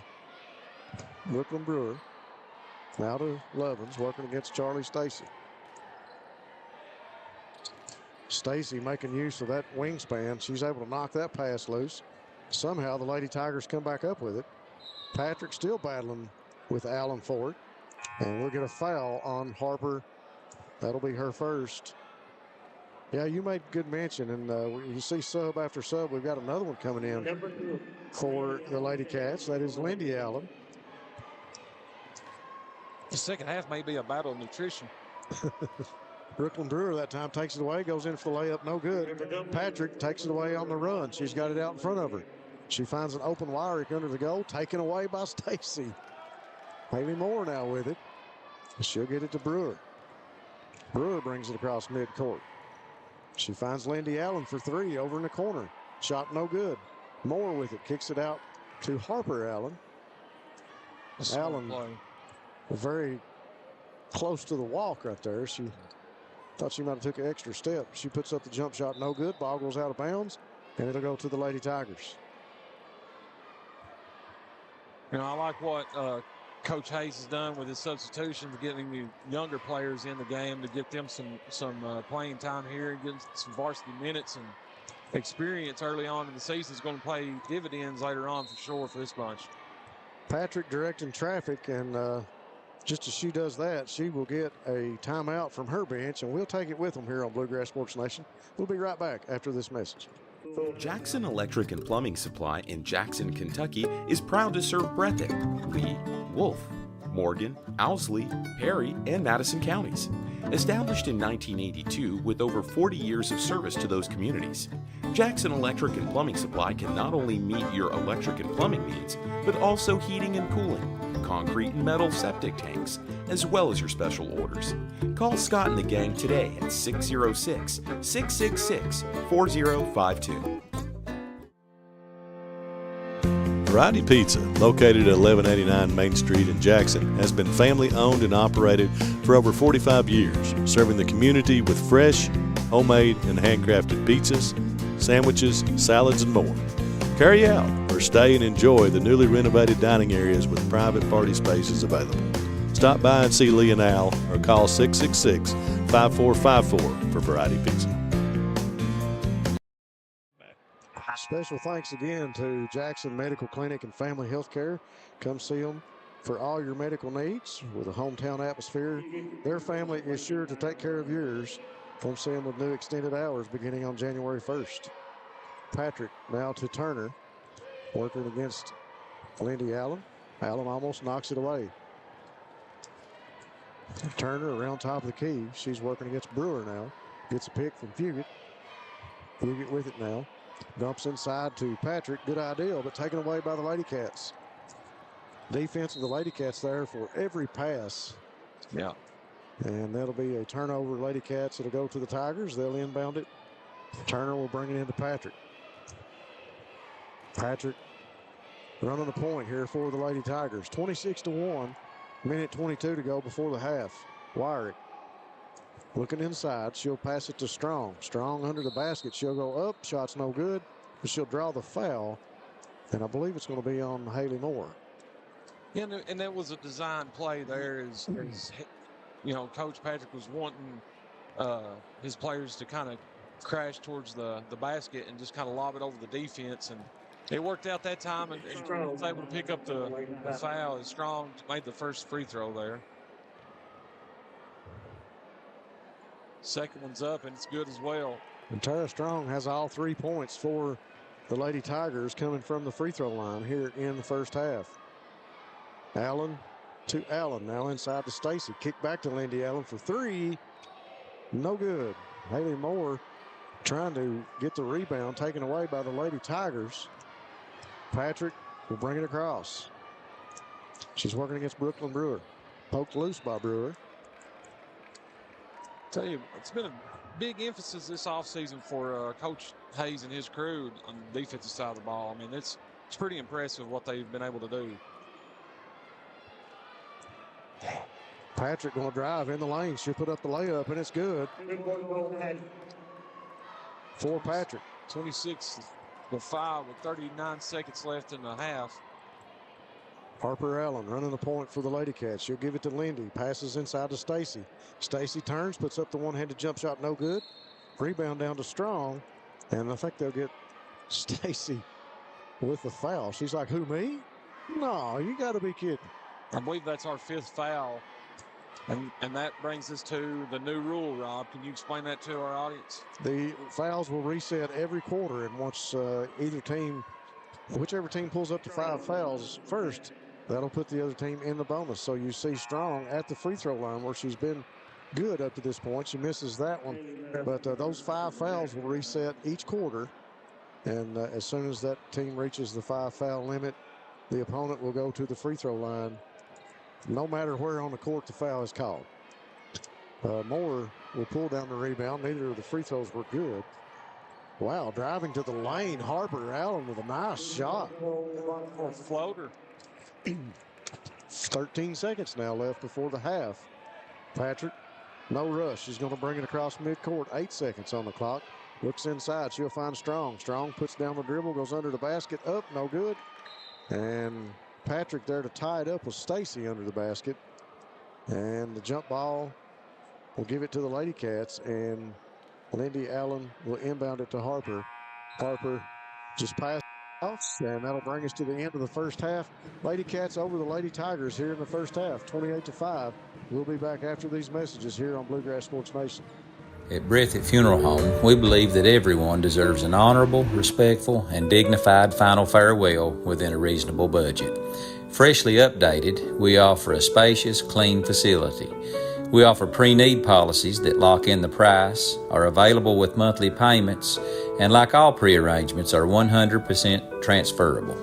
Brooklyn Brewer. Now to Lovins, working against Charlie Stacy. Stacy making use of that wingspan. She's able to knock that pass loose. Somehow the Lady Tigers come back up with it. Patrick still battling with Allen for it. And we'll get a foul on Harper. That'll be her first. Yeah, you made good mention. And you see sub after sub. We've got another one coming in for the Lady Cats. That is Lindy Allen. The second half may be a battle of nutrition. Brooklyn Brewer that time takes it away, goes in for the layup, no good. Patrick takes it away on the run. She's got it out in front of her. She finds an open Wyrick under the goal, taken away by Stacy. Maybe more now with it. She'll get it to Brewer. Brewer brings it across midcourt. She finds Lindy Allen for 3 over in the corner. Shot no good. Moore with it, kicks it out to Harper Allen. Allen very close to the walk right there. She thought she might have took an extra step. She puts up the jump shot, no good. Ball goes out of bounds, and it'll go to the Lady Tigers. You know, I like what Coach Hayes has done with his substitutions, getting the younger players in the game to get them some playing time here, getting some varsity minutes and experience early on in the season is going to pay dividends later on for sure for this bunch. Patrick directing traffic, and just as she does that, she will get a timeout from her bench, and we'll take it with them here on Bluegrass Sports Nation. We'll be right back after this message. Jackson Electric and Plumbing Supply in Jackson, Kentucky is proud to serve Breathitt, Lee, Wolf, Morgan, Owsley, Perry, and Madison counties. Established in 1982 with over 40 years of service to those communities, Jackson Electric and Plumbing Supply can not only meet your electric and plumbing needs, but also heating and cooling, concrete and metal septic tanks, as well as your special orders. Call Scott and the gang today at 606-666-4052. Variety Pizza, located at 1189 Main Street in Jackson, has been family owned and operated for over 45 years, serving the community with fresh, homemade, and handcrafted pizzas, sandwiches, salads, and more. Carry out or stay and enjoy the newly renovated dining areas with private party spaces available. Stop by and see Lee and Al or call 666-5454 for Variety Pizza. Special thanks again to Jackson Medical Clinic and Family Health Care. Come see them for all your medical needs with a hometown atmosphere. Their family is sure to take care of yours. Come see them with new extended hours beginning on January 1st. Patrick now to Turner. working against Lindy Allen. Allen almost knocks it away. Turner around top of the key. She's working against Brewer now. Gets a pick from Fugit. Fugit with it now. Dumps inside to Patrick. Good idea, but taken away by the Lady Cats. Defense of the Lady Cats there for every pass. Yeah. And that'll be a turnover. Lady Cats. It'll go to the Tigers. They'll inbound it. Turner will bring it into Patrick. Patrick running the point here for the Lady Tigers. 26-1. Minute 22 to go before the half. Wyrick looking inside. She'll pass it to Strong. Strong under the basket. She'll go up. Shot's no good. But she'll draw the foul. And I believe it's going to be on Haley Moore. Yeah, and that was a design play there. Coach Patrick was wanting his players to kind of crash towards the basket and just kind of lob it over the defense. And it worked out that time, and was able to pick up the foul. And Strong made the first free throw there. Second one's up, and it's good as well. And Tara Strong has all 3 points for the Lady Tigers coming from the free throw line here in the first half. Allen to Allen. Now inside to Stacy. Kick back to Lindy Allen for three. No good. Haley Moore trying to get the rebound taken away by the Lady Tigers. Patrick will bring it across. She's working against Brooklyn Brewer. Poked loose by Brewer. Tell you, it's been a big emphasis this offseason for Coach Hayes and his crew on the defensive side of the ball. I mean, it's pretty impressive what they've been able to do. Patrick going to drive in the lane. She'll put up the layup, and it's good. For Patrick. 26-5 with 39 seconds left in the half. Harper Allen running the point for the Lady Cats. She'll give it to Lindy. Passes inside to Stacy. Stacy turns, puts up the one-handed jump shot. No good. Rebound down to Strong. And I think they'll get Stacy with the foul. She's like, who, me? No, you got to be kidding. I believe that's our fifth foul. And that brings us to the new rule, Rob. Can you explain that to our audience? The fouls will reset every quarter, and once whichever team pulls up to 5 fouls first, that'll put the other team in the bonus. So you see Strong at the free throw line where she's been good up to this point. She misses that one, but those 5 fouls will reset each quarter. And as soon as that team reaches the 5 foul limit, the opponent will go to the free throw line, no matter where on the court the foul is called. Moore will pull down the rebound. Neither of the free throws were good. Wow, driving to the lane. Harper Allen with a nice shot. Floater. 13 seconds now left before the half. Patrick, no rush. She's going to bring it across midcourt. 8 seconds on the clock. Looks inside. She'll find Strong. Strong puts down the dribble, goes under the basket. Up, no good. And Patrick there to tie it up with Stacy under the basket. And the jump ball will give it to the Lady Cats. And Lindy Allen will inbound it to Harper. Harper just passed off, and that'll bring us to the end of the first half. Lady Cats over the Lady Tigers here in the first half, 28-5. We'll be back after these messages here on Bluegrass Sports Nation. At Breathitt Funeral Home, we believe that everyone deserves an honorable, respectful, and dignified final farewell within a reasonable budget. Freshly updated, we offer a spacious, clean facility. We offer pre-need policies that lock in the price, are available with monthly payments, and like all pre-arrangements, are 100% transferable.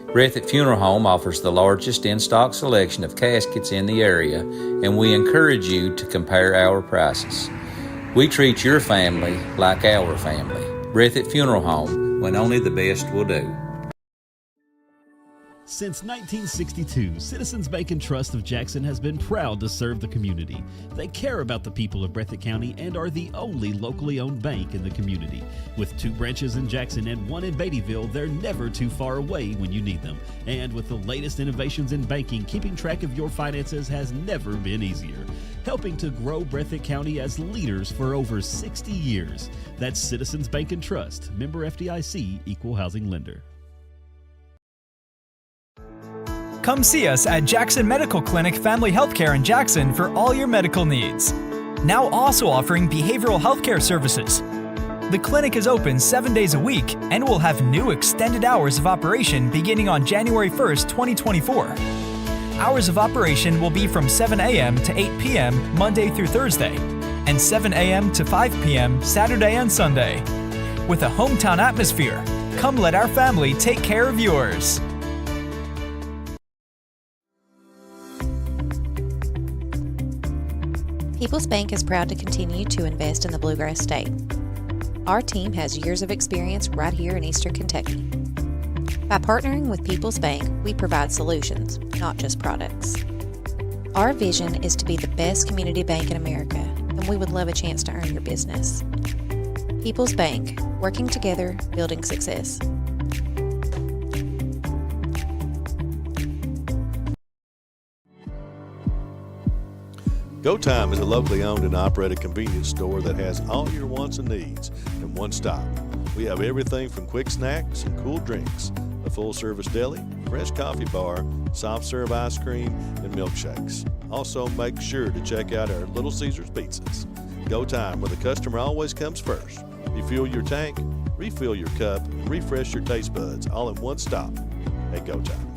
Breathitt Funeral Home offers the largest in-stock selection of caskets in the area, and we encourage you to compare our prices. We treat your family like our family. Breathitt Funeral Home, when only the best will do. Since 1962, Citizens Bank and Trust of Jackson has been proud to serve the community. They care about the people of Breathitt County and are the only locally owned bank in the community. With 2 branches in Jackson and 1 in Beattyville, they're never too far away when you need them. And with the latest innovations in banking, keeping track of your finances has never been easier. Helping to grow Breathitt County as leaders for over 60 years. That's Citizens Bank and Trust, member FDIC, equal housing lender. Come see us at Jackson Medical Clinic Family Healthcare in Jackson for all your medical needs. Now also offering behavioral healthcare services. The clinic is open 7 days a week and will have new extended hours of operation beginning on January 1st, 2024. Hours of operation will be from 7 a.m. to 8 p.m. Monday through Thursday, and 7 a.m. to 5 p.m. Saturday and Sunday. With a hometown atmosphere, come let our family take care of yours. People's Bank is proud to continue to invest in the Bluegrass State. Our team has years of experience right here in Eastern Kentucky. By partnering with People's Bank, we provide solutions, not just products. Our vision is to be the best community bank in America, and we would love a chance to earn your business. People's Bank, working together, building success. Go Time is a locally owned and operated convenience store that has all your wants and needs in one stop. We have everything from quick snacks and cool drinks, a full-service deli, fresh coffee bar, soft-serve ice cream, and milkshakes. Also, make sure to check out our Little Caesars pizzas. Go Time, where the customer always comes first. Refuel your tank, refill your cup, and refresh your taste buds all in one stop at Go Time.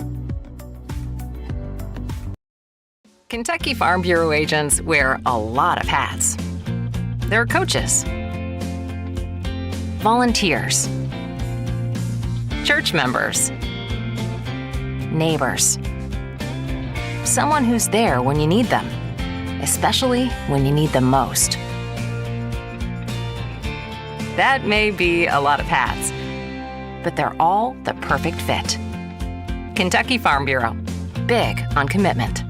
Kentucky Farm Bureau agents wear a lot of hats. They're coaches, volunteers, church members, neighbors, someone who's there when you need them, especially when you need them most. That may be a lot of hats, but they're all the perfect fit. Kentucky Farm Bureau, big on commitment.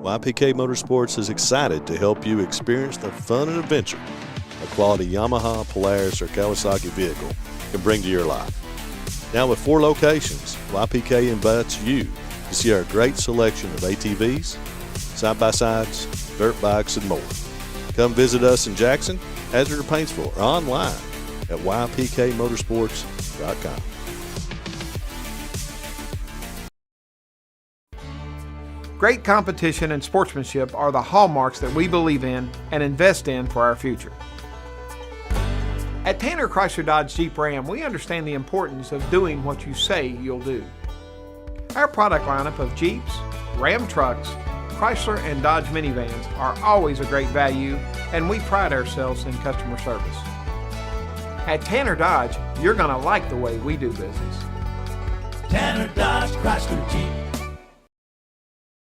YPK Motorsports is excited to help you experience the fun and adventure a quality Yamaha, Polaris, or Kawasaki vehicle can bring to your life. Now with 4 locations, YPK invites you to see our great selection of ATVs, side-by-sides, dirt bikes, and more. Come visit us in Jackson, Hazard, or Paintsville, or online at ypkmotorsports.com. Great competition and sportsmanship are the hallmarks that we believe in and invest in for our future. At Tanner Chrysler Dodge Jeep Ram, we understand the importance of doing what you say you'll do. Our product lineup of Jeeps, Ram trucks, Chrysler and Dodge minivans are always a great value, and we pride ourselves in customer service. At Tanner Dodge, you're going to like the way we do business. Tanner Dodge Chrysler Jeep.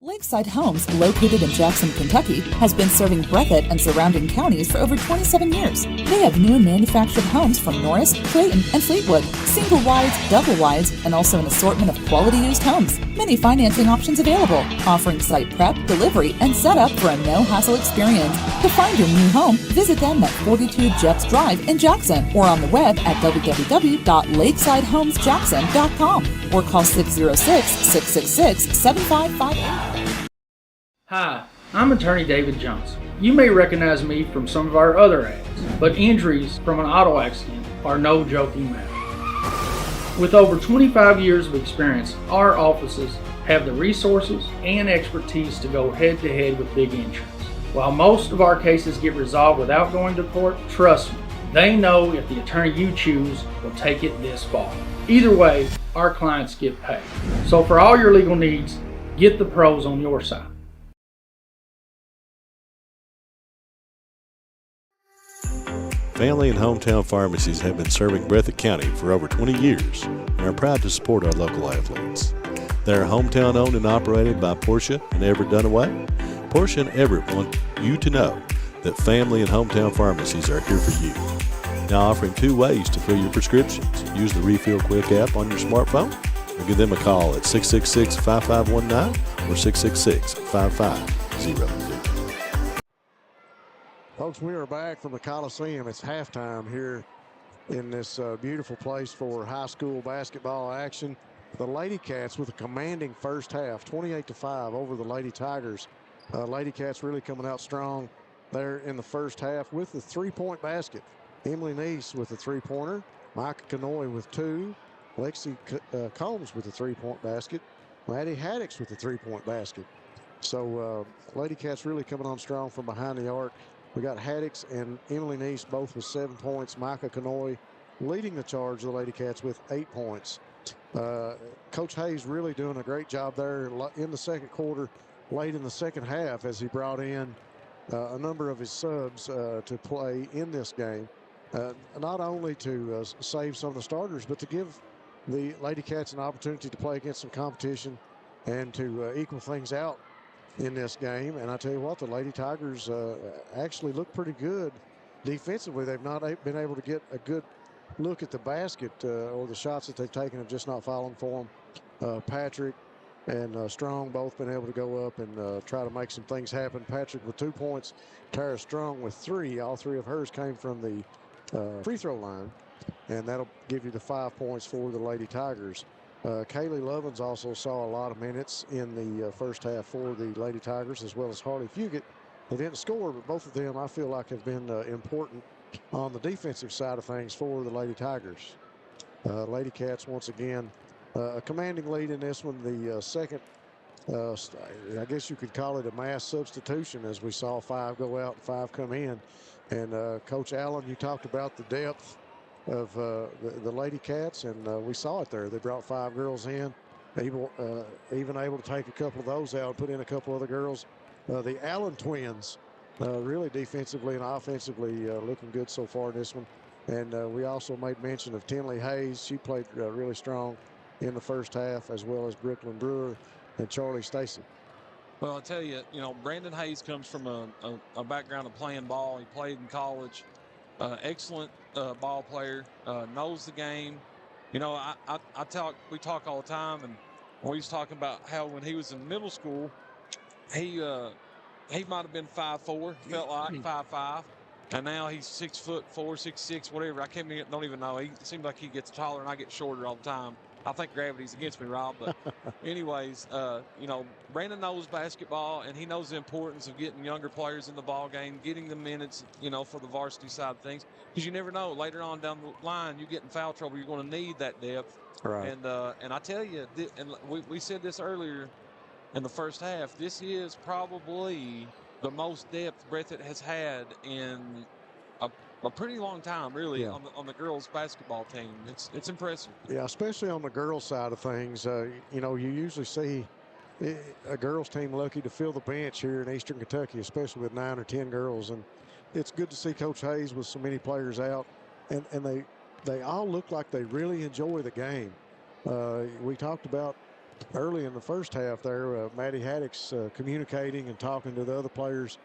Lakeside Homes, located in Jackson, Kentucky, has been serving Breathitt and surrounding counties for over 27 years. They have new manufactured homes from Norris, Clayton, and Fleetwood, single wides, double wides, and also an assortment of quality used homes. Many financing options available, offering site prep, delivery, and setup for a no-hassle experience. To find your new home, visit them at 42 Jeffs Drive in Jackson or on the web at www.lakesidehomesjackson.com or call 606-666-7558. Hi, I'm attorney David Johnson. You may recognize me from some of our other ads, but injuries from an auto accident are no joking matter. With over 25 years of experience, our offices have the resources and expertise to go head-to-head with big insurance. While most of our cases get resolved without going to court, trust me, they know if the attorney you choose will take it this far. Either way, our clients get paid. So for all your legal needs, get the pros on your side. Family and hometown pharmacies have been serving Breathitt County for over 20 years and are proud to support our local athletes. They are hometown owned and operated by Portia and Everett Dunaway. Portia and Everett want you to know that family and hometown pharmacies are here for you. Now offering 2 ways to fill your prescriptions. Use the Refill Quick app on your smartphone or give them a call at 666-5519 or 666-5500. Folks, we are back from the Coliseum. It's halftime here in this beautiful place for high school basketball action. The Lady Cats with a commanding first half, 28-5 over the Lady Tigers. Lady Cats really coming out strong there in the first half with the 3-point basket. Emily Neese with the 3-pointer, Micah Kanoy with 2, Lexi Combs with the 3-point basket, Maddie Haddix with the 3-point basket. So Lady Cats really coming on strong from behind the arc. We got Haddix and Emily Neese both with 7 points. Micah Kanoy leading the charge, the Lady Cats, with 8 points. Coach Hayes really doing a great job there in the second quarter, late in the second half, as he brought in a number of his subs to play in this game, not only to save some of the starters, but to give the Lady Cats an opportunity to play against some competition and to equal things out in this game. And I tell you what, the Lady Tigers actually look pretty good defensively. They've not been able to get a good look at the basket, or the shots that they've taken have just not fallen for them. Patrick and Strong both been able to go up and try to make some things happen. Patrick with 2 points, Tara Strong with 3. All 3 of hers came from the free throw line, and that'll give you the 5 points for the Lady Tigers. Kaylee Lovins also saw a lot of minutes in the first half for the Lady Tigers, as well as Harley Fugit. They didn't score, but both of them I feel like have been important on the defensive side of things for the Lady Tigers. Lady Cats once again a commanding lead in this one. The second, I guess you could call it a mass substitution, as we saw 5 go out and 5 come in. And Coach Allen, you talked about the depth of the Lady Cats, and we saw it there. They brought 5 girls in, even able to take a couple of those out, put in a couple other girls. The Allen twins, really defensively and offensively looking good so far in this one. And we also made mention of Tinley Hayes. She played really strong in the first half, as well as Brooklyn Brewer and Charlie Stacy. Well, I'll tell you, Brandon Hayes comes from a background of playing ball. He played in college. Excellent ball player, knows the game. We talk all the time, and we was talking about how when he was in middle school, he might have been 5'4", felt like 5'5", and now he's 6'4", 6'6", whatever. Don't even know. He seems like he gets taller and I get shorter all the time. I think gravity's against me, Rob. But anyways, Brandon knows basketball, and he knows the importance of getting younger players in the ball game, getting the minutes, for the varsity side of things, because you never know. Later on down the line, you get in foul trouble, you're going to need that depth. Right. And I tell you, and we said this earlier in the first half, this is probably the most depth Breathitt has had in a pretty long time, really, yeah, on the girls' basketball team. It's impressive. Yeah, especially on the girls' side of things. You usually see a girls' team lucky to fill the bench here in Eastern Kentucky, especially with 9 or 10 girls. And it's good to see Coach Hayes with so many players out, and they all look like they really enjoy the game. We talked about early in the first half there, Maddie Haddix communicating and talking to the other players,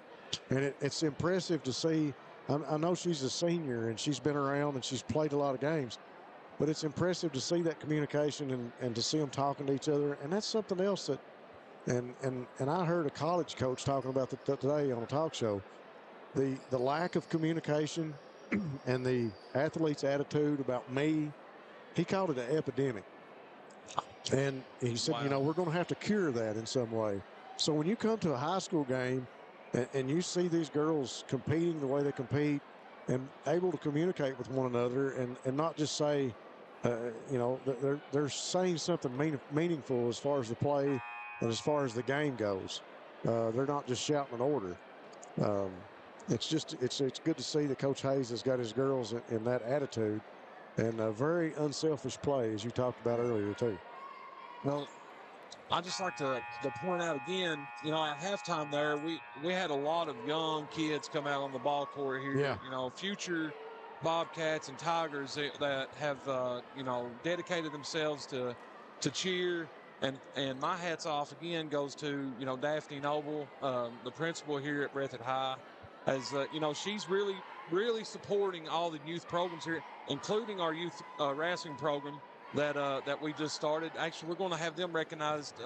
and it's impressive to see. I know she's a senior and she's been around and she's played a lot of games, but it's impressive to see that communication and to see them talking to each other. And that's something else that, and I heard a college coach talking about that today on a talk show, the lack of communication and the athlete's attitude about me. He called it an epidemic. And he said, wow, we're going to have to cure that in some way. So when you come to a high school game and you see these girls competing the way they compete and able to communicate with one another and not just say, they're saying something meaningful as far as the play and as far as the game goes. They're not just shouting an order. It's good to see that Coach Hayes has got his girls in that attitude, and a very unselfish play, as you talked about earlier, too. Well, I just like to point out again, at halftime there, we had a lot of young kids come out on the ball court here. Yeah. Future Bobcats and Tigers that have dedicated themselves to cheer. And my hats off again goes to Daphne Noble, the principal here at Breathitt High, as she's really supporting all the youth programs here, including our youth wrestling program that we just started. Actually, we're going to have them recognized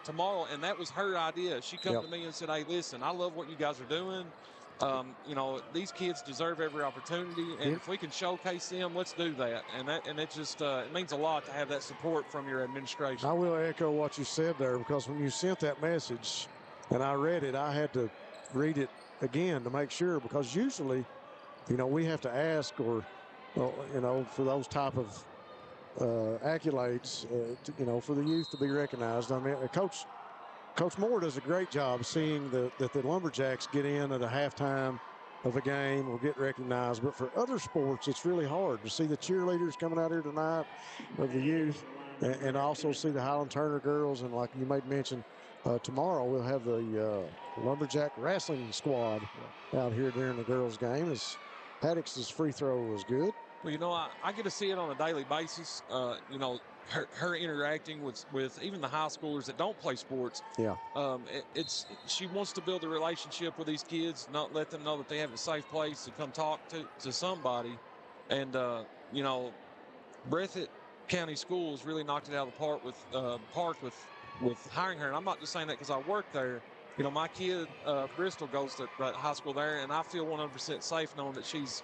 tomorrow, and that was her idea. She come to me and said, "Hey, listen, I love what you guys are doing. These kids deserve every opportunity, and if we can showcase them, let's do that." And it just it means a lot to have that support from your administration. I will echo what you said there, because when you sent that message and I read it, I had to read it again to make sure, because usually, we have to ask or for those type of accolades, for the youth to be recognized. I mean, Coach Coach Moore does a great job seeing that the Lumberjacks get in at a halftime of a game or get recognized. But for other sports, it's really hard to see the cheerleaders coming out here tonight of the youth and also see the Highland Turner girls. And like you made mention, tomorrow we'll have the Lumberjack wrestling squad out here during the girls' game. As Haddock's free throw was good. Well, you know, I get to see it on a daily basis. You know, her interacting with even the high schoolers that don't play sports. Yeah. She wants to build a relationship with these kids, not let them know that they have a safe place to come talk to somebody. And, you know, Breathitt County Schools really knocked it out of the park with hiring her. And I'm not just saying that because I work there. You know, my kid, Bristol, goes to that high school there, and I feel 100% safe knowing that she's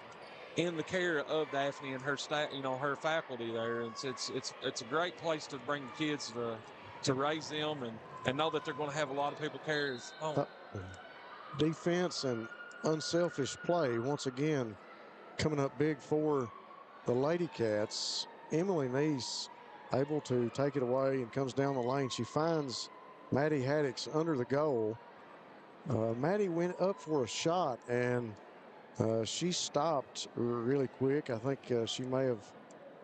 in the care of Daphne and her staff, you know, her faculty there. It's a great place to bring the kids to raise them and know that they're going to have a lot of people care. Defense and unselfish play once again coming up big for the Lady Cats. Emily Neese able to take it away and comes down the lane. She finds Maddie Haddox under the goal. Maddie went up for a shot and she stopped really quick. I think she may have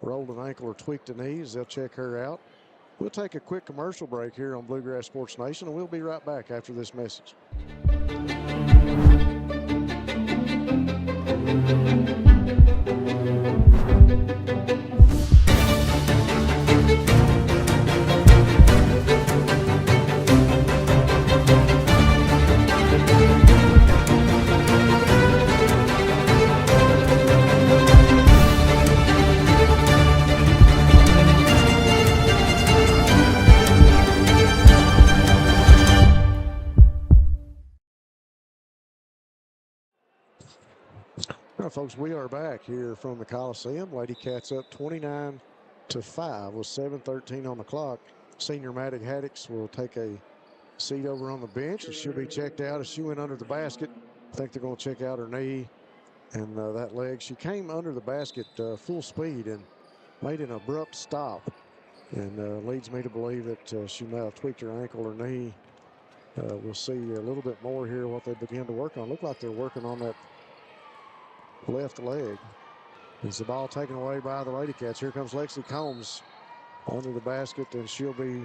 rolled an ankle or tweaked a knee. They'll check her out. We'll take a quick commercial break here on Bluegrass Sports Nation, and we'll be right back after this message. Well, folks, we are back here from the Coliseum. Lady Cats up 29-5 with 7:13 on the clock. Senior Maddie Haddox will take a seat over on the bench, and she'll be checked out as she went under the basket. I think they're going to check out her knee and that leg. She came under the basket full speed and made an abrupt stop, and leads me to believe that she may have tweaked her ankle or knee. We'll see a little bit more here what they begin to work on. Look like they're working on that left leg. Is the ball taken away by the Lady Cats. Here comes Lexi Combs under the basket, and she'll be,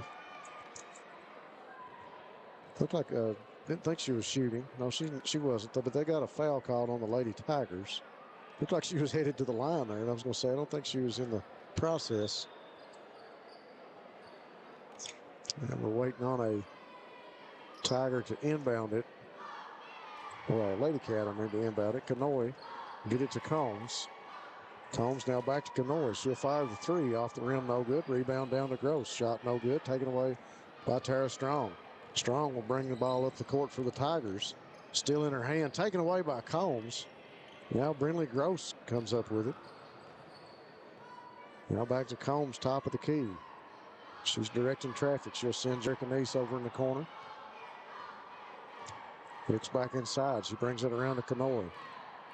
looked like, didn't think she was shooting. No, she wasn't, but they got a foul called on the Lady Tigers. Looked like she was headed to the line there, and I was going to say, I don't think she was in the process. And we're waiting on a Tiger to inbound it. Well, Lady Cat, I mean, to inbound it. Kanoy get it to Combs. Combs now back to Kanoy. She'll fire the three off the rim, no good. Rebound down to Gross. Shot no good. Taken away by Tara Strong. Strong will bring the ball up the court for the Tigers. Still in her hand. Taken away by Combs. Now Brinley Gross comes up with it. Now back to Combs, top of the key. She's directing traffic. She'll send Jerkanese over in the corner. Looks back inside. She brings it around to Kanoy.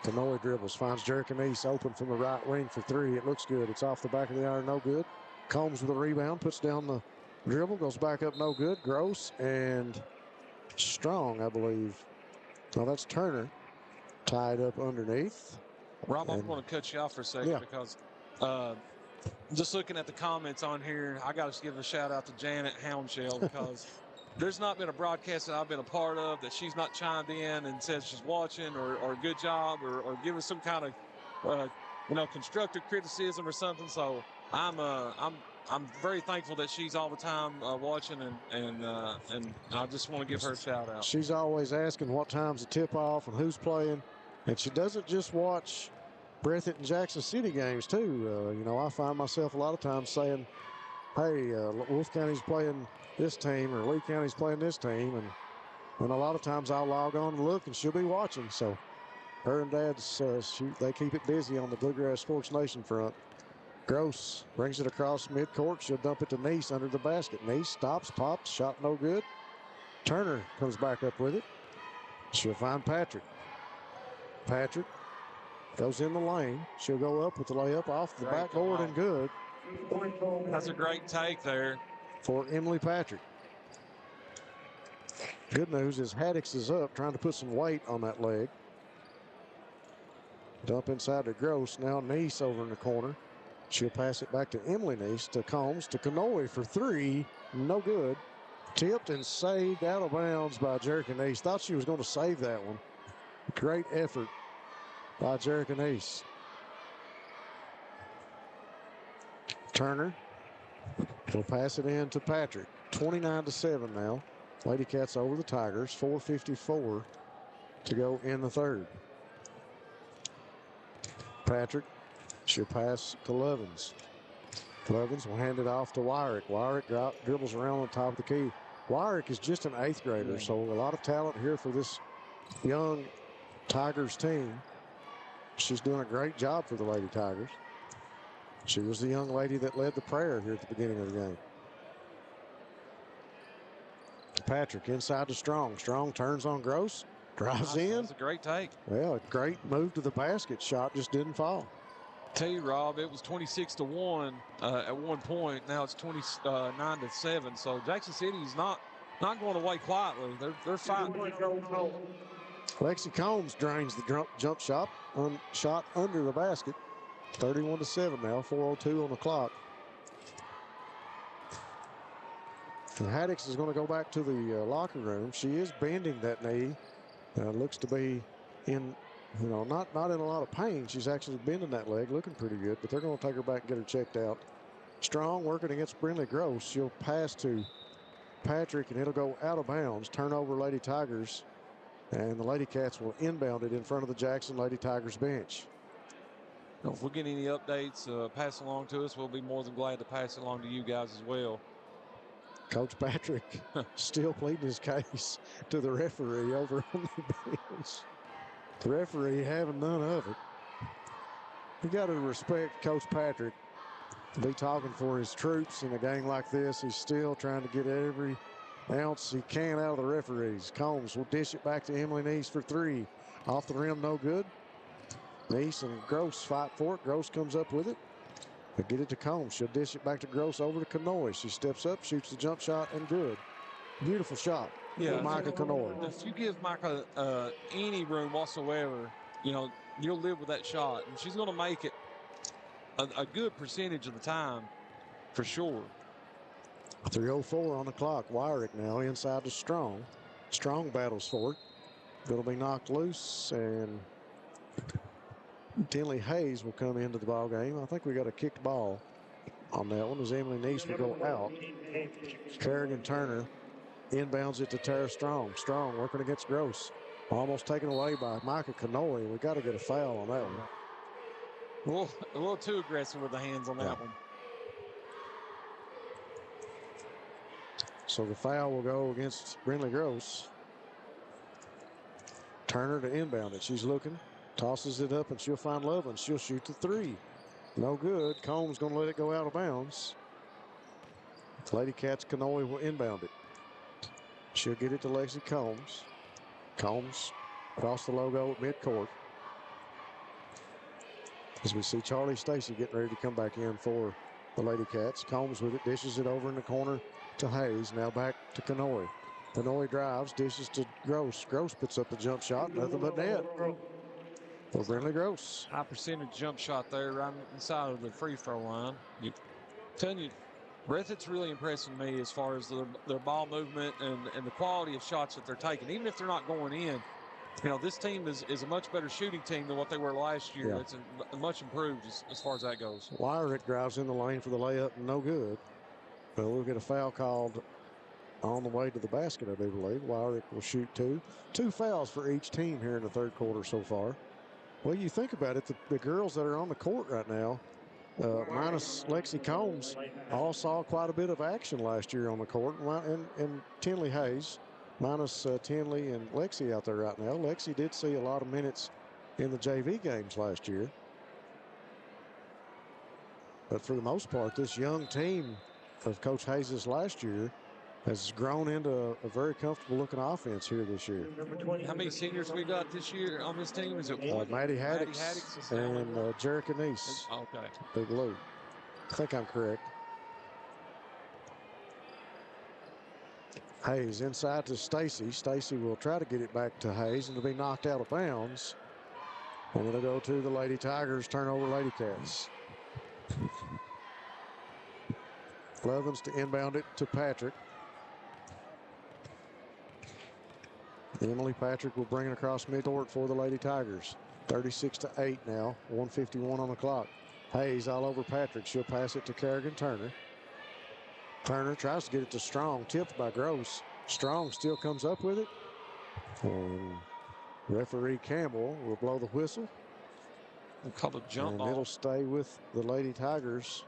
Kanoy dribbles, finds Jerkanese open from the right wing for three. It looks good. It's off the back of the iron, no good. Combs with a rebound, puts down the dribble, goes back up, no good. Gross and Strong, I believe. No, that's Turner tied up underneath. Rob, I'm going to cut you off for a second because just looking at the comments on here, I got to give a shout out to Janet Houndshell because there's not been a broadcast that I've been a part of that she's not chimed in and says she's watching or good job or give us some kind of constructive criticism or something. So I'm very thankful that she's all the time watching and I just want to give her a shout out. She's always asking what time's the tip off and who's playing, and she doesn't just watch Breathitt and Jackson City games too. I find myself a lot of times saying, hey, Wolf County's playing this team or Lee County's playing this team, and a lot of times I'll log on and look and she'll be watching. So her and Dad's they keep it busy on the Bluegrass Sports Nation front. Gross brings it across midcourt. She'll dump it to Neese under the basket. Neese stops, pops, shot no good. Turner comes back up with it. She'll find Patrick. Patrick goes in the lane. She'll go up with the layup off the backboard and good. That's a great take there for Emily Patrick. Good news is Haddix is up, trying to put some weight on that leg. Dump inside to Gross. Now Neese over in the corner. She'll pass it back to Emily Neese, to Combs, to Canoy for three. No good. Tipped and saved out of bounds by Jerica Neese. Thought she was going to save that one. Great effort by Jerica Neese. Turner will pass it in to Patrick. 29-7 now. Lady Cats over the Tigers. 4:54 to go in the third. Patrick, she'll pass to Lovins. Lovins will hand it off to Wyrick. Wyrick dribbles around on top of the key. Wyrick is just an 8th grader, so a lot of talent here for this young Tigers team. She's doing a great job for the Lady Tigers. She was the young lady that led the prayer here at the beginning of the game. Patrick inside to Strong. Strong turns on Gross. Drives in. That's a great take. Well, a great move to the basket. Shot just didn't fall. Tell you, Rob, it was 26-1 at one point. Now it's 29-7. So Jackson City's not going away quietly. They're fighting. Lexi Combs drains the jump shot under the basket. 31-7 now. 4:02 on the clock. And Haddix is going to go back to the locker room. She is bending that knee. Looks to be in, not in a lot of pain. She's actually bending that leg, looking pretty good, but they're going to take her back and get her checked out. Strong working against Brindley Gross. She'll pass to Patrick, and it'll go out of bounds. Turnover, Lady Tigers, and the Lady Cats will inbound it in front of the Jackson Lady Tigers bench. If we get any updates, pass along to us. We'll be more than glad to pass it along to you guys as well. Coach Patrick still pleading his case to the referee over on the bench. The referee having none of it. You got to respect Coach Patrick. To be talking for his troops in a game like this. He's still trying to get every ounce he can out of the referees. Combs will dish it back to Emily Neese for three. Off the rim, no good. Neese and Gross fight for it. Gross comes up with it. They get it to Combs. She'll dish it back to Gross over to Canoy. She steps up, shoots the jump shot, and good. Beautiful shot. Yeah, Micah Canoy. If you give Micah any room whatsoever, you'll live with that shot. And she's going to make it a good percentage of the time, for sure. 3:04 on the clock. Wyrick now inside to Strong. Strong battles for it. It'll be knocked loose, and Tinley Hayes will come into the ball game. I think we got a kicked ball on that one as Emily Neese will go out. Kerrigan Turner inbounds it to Tara Strong. Strong working against Gross. Almost taken away by Micah Canoy. We got to get a foul on that one. A little too aggressive with the hands on that one. So the foul will go against Brindley Gross. Turner to inbound it. She's looking. Tosses it up, and she'll find Love, and she'll shoot the three. No good. Combs going to let it go out of bounds. Lady Cats Canoy will inbound it. She'll get it to Lexi Combs. Combs across the logo at midcourt. As we see Charlie Stacy getting ready to come back in for the Lady Cats. Combs with it, dishes it over in the corner to Hayes. Now back to Canoy. Canoy drives, dishes to Gross. Gross puts up the jump shot. Nothing but net. For Brindley Gross. High percentage jump shot there right inside of the free throw line. Telling you, Breathitt's really impressing me as far as their ball movement and the quality of shots that they're taking. Even if they're not going in, this team is a much better shooting team than what they were last year. Yeah. It's much improved as far as that goes. Wyrick drives in the lane for the layup, no good. But we'll get a foul called on the way to the basket, I do believe. Wyrick will shoot two. 2 fouls for each team here in the third quarter so far. Well, you think about it, the girls that are on the court right now, minus Lexi Combs, all saw quite a bit of action last year on the court. And Tinley Hayes, minus Tinley and Lexi out there right now. Lexi did see a lot of minutes in the JV games last year. But for the most part, this young team of Coach Hayes' last year has grown into a very comfortable looking offense here this year. How many seniors we got this year on this team? Is it one? Maddie Haddix and Jerica Neese. Okay. Big Lou. I think I'm correct. Hayes inside to Stacy. Stacy will try to get it back to Hayes, and it'll be knocked out of bounds. And it'll go to the Lady Tigers, turnover Lady Cats. Lovins to inbound it to Patrick. Emily Patrick will bring it across midcourt for the Lady Tigers. 36-8 now, 1:51 on the clock. Hayes all over Patrick. She'll pass it to Kerrigan Turner. Turner tries to get it to Strong, tipped by Gross. Strong still comes up with it. And referee Campbell will blow the whistle. We'll call a jump and ball. It'll stay with the Lady Tigers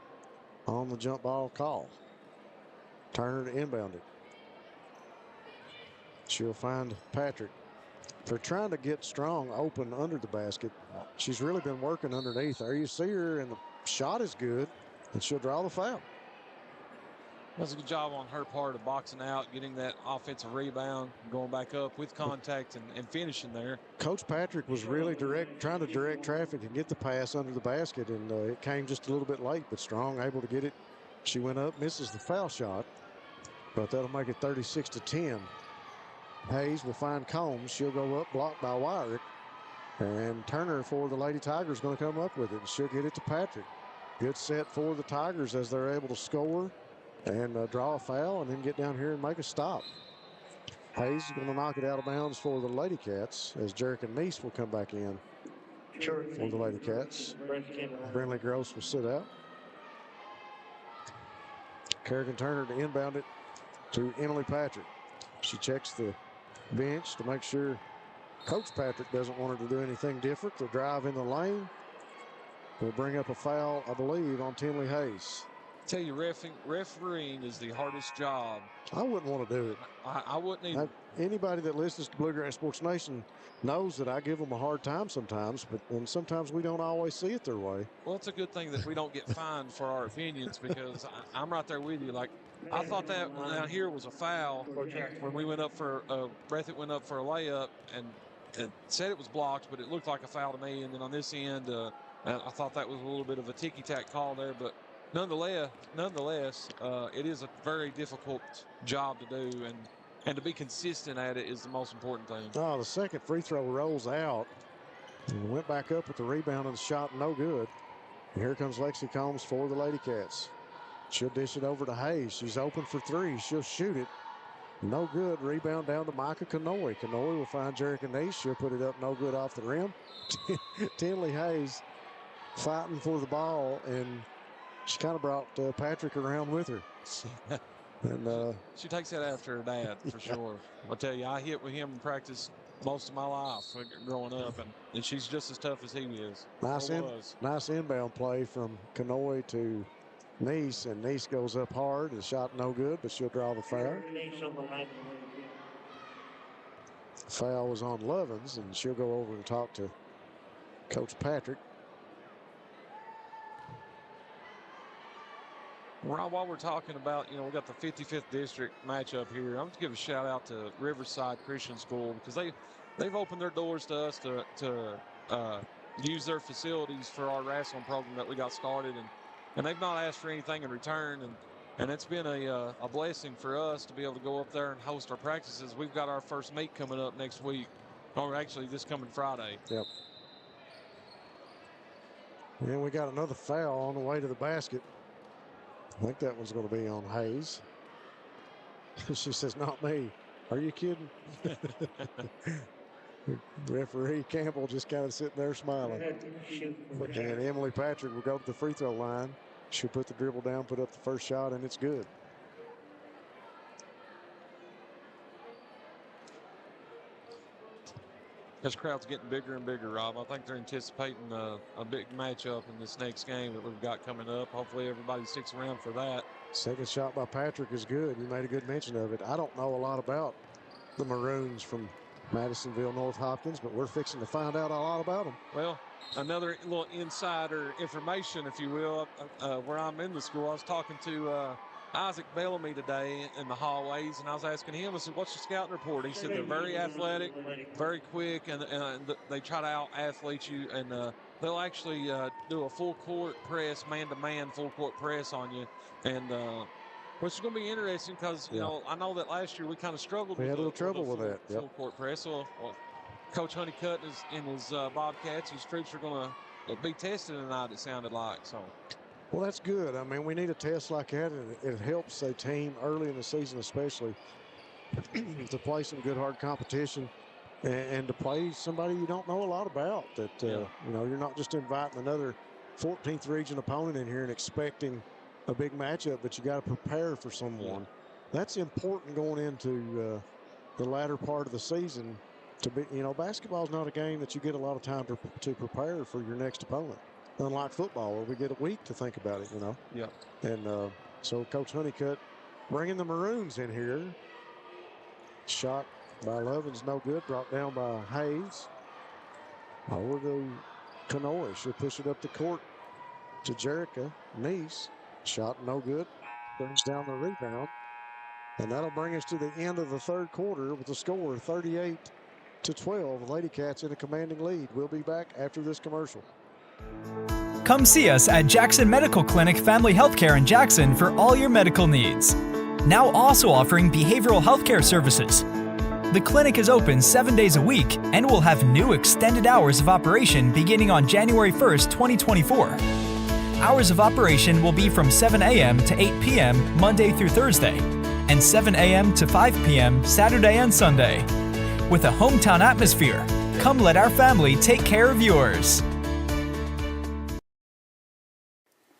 on the jump ball call. Turner to inbound it. She'll find Patrick. They're trying to get Strong open under the basket. She's really been working underneath. There you see her, and the shot is good, and she'll draw the foul. That's a good job on her part of boxing out, getting that offensive rebound, going back up with contact and finishing there. Coach Patrick was really trying to direct traffic and get the pass under the basket, and it came just a little bit late, but Strong able to get it. She went up, misses the foul shot, but that'll make it 36-10. Hayes will find Combs. She'll go up, blocked by Wyrick. And Turner for the Lady Tigers going to come up with it. And she'll get it to Patrick. Good set for the Tigers as they're able to score and draw a foul and then get down here and make a stop. Hayes is going to knock it out of bounds for the Lady Cats as Jerica Neese will come back in for the Lady Cats. Brinley Gross will sit out. Kerrigan Turner to inbound it to Emily Patrick. She checks the bench to make sure Coach Patrick doesn't want her to do anything different. The drive in the lane will bring up a foul, I believe, on Tinley Hayes. I tell you, refereeing is the hardest job. I wouldn't want to do it. I wouldn't either. Anybody that listens to Bluegrass Sports Nation knows that I give them a hard time sometimes, and sometimes we don't always see it their way. Well, it's a good thing that we don't get fined for our opinions, because I'm right there with you. Like, I thought that down here was a foul when we went up for Breathitt went up for a layup and said it was blocked, but it looked like a foul to me. And then on this end, I thought that was a little bit of a ticky-tack call there, but nonetheless, it is a very difficult job to do, and to be consistent at it is the most important thing. Oh, the second free throw rolls out and went back up with the rebound and the shot, no good. And here comes Lexi Combs for the Lady Cats. She'll dish it over to Hayes. She's open for three. She'll shoot it. No good. Rebound down to Micah Kanoy. Kanoy will find Jerica Neese. She'll put it up no good off the rim. Tinley Hayes fighting for the ball, and she kind of brought Patrick around with her. And she takes that after her dad, for sure. I'll tell you, I hit with him in practice most of my life growing up, and she's just as tough as he is. Nice inbound play from Kanoy to Neese, and Neese goes up hard. The shot no good, but she'll draw the foul. Foul was on Lovins, and she'll go over and talk to Coach Patrick. Rob, while we're talking about, we got the 55th district matchup here, I'm going to give a shout out to Riverside Christian School, because they've opened their doors to us to use their facilities for our wrestling program that we got started, and they've not asked for anything in return, and it's been a blessing for us to be able to go up there and host our practices. We've got our first meet coming up next week, or actually this coming Friday. Yep. And we got another foul on the way to the basket. I think that one's going to be on Hayes. She says, not me. Are you kidding? Referee Campbell just kind of sitting there smiling. And Emily Patrick will go to the free throw line. She'll put the dribble down, put up the first shot, and it's good. This crowd's getting bigger and bigger, Rob. I think they're anticipating a big matchup in this next game that we've got coming up. Hopefully everybody sticks around for that. Second shot by Patrick is good. You made a good mention of it. I don't know a lot about the Maroons from Madisonville, North Hopkins, but we're fixing to find out a lot about them. Well, another little insider information, if you will, where I'm in the school. I was talking to Isaac Bellamy today in the hallways, and I was asking him, I said, what's your scouting report? He said they're very athletic, very quick, and they try to out-athlete you, and they'll actually do a full-court press, man-to-man full-court press on you, and Which is going to be interesting because, you know, I know that last year we kind of struggled We with had a little trouble with that. full court press. So, Coach Honeycutt and his Bobcats, his troops are going to be tested tonight, it sounded like. So. Well, that's good. I mean, we need a test like that, and it helps a team early in the season especially to play some good, hard competition and to play somebody you don't know a lot about. That, you know, you're not just inviting another 14th region opponent in here and expecting a big matchup, but you got to prepare for someone. That's important going into the latter part of the season. To be, you know, basketball is not a game that you get a lot of time to prepare for your next opponent. Unlike football, where we get a week to think about it, you know. Yeah. And so Coach Honeycutt bringing the Maroons in here. Shot by Lovins, no good. Brought down by Hayes. Over to Kanoy. She'll push it up the court to Jerica. Nice. Shot no good. Brings down the rebound. And that'll bring us to the end of the third quarter with the score 38-12. The Lady Cats in a commanding lead. We'll be back after this commercial. Come see us at Jackson Medical Clinic Family Healthcare in Jackson for all your medical needs. Now also offering behavioral healthcare services. The clinic is open 7 days a week and will have new extended hours of operation beginning on January 1st, 2024. Hours of operation will be from 7 a.m. to 8 p.m. Monday through Thursday, and 7 a.m. to 5 p.m. Saturday and Sunday. With a hometown atmosphere, come let our family take care of yours.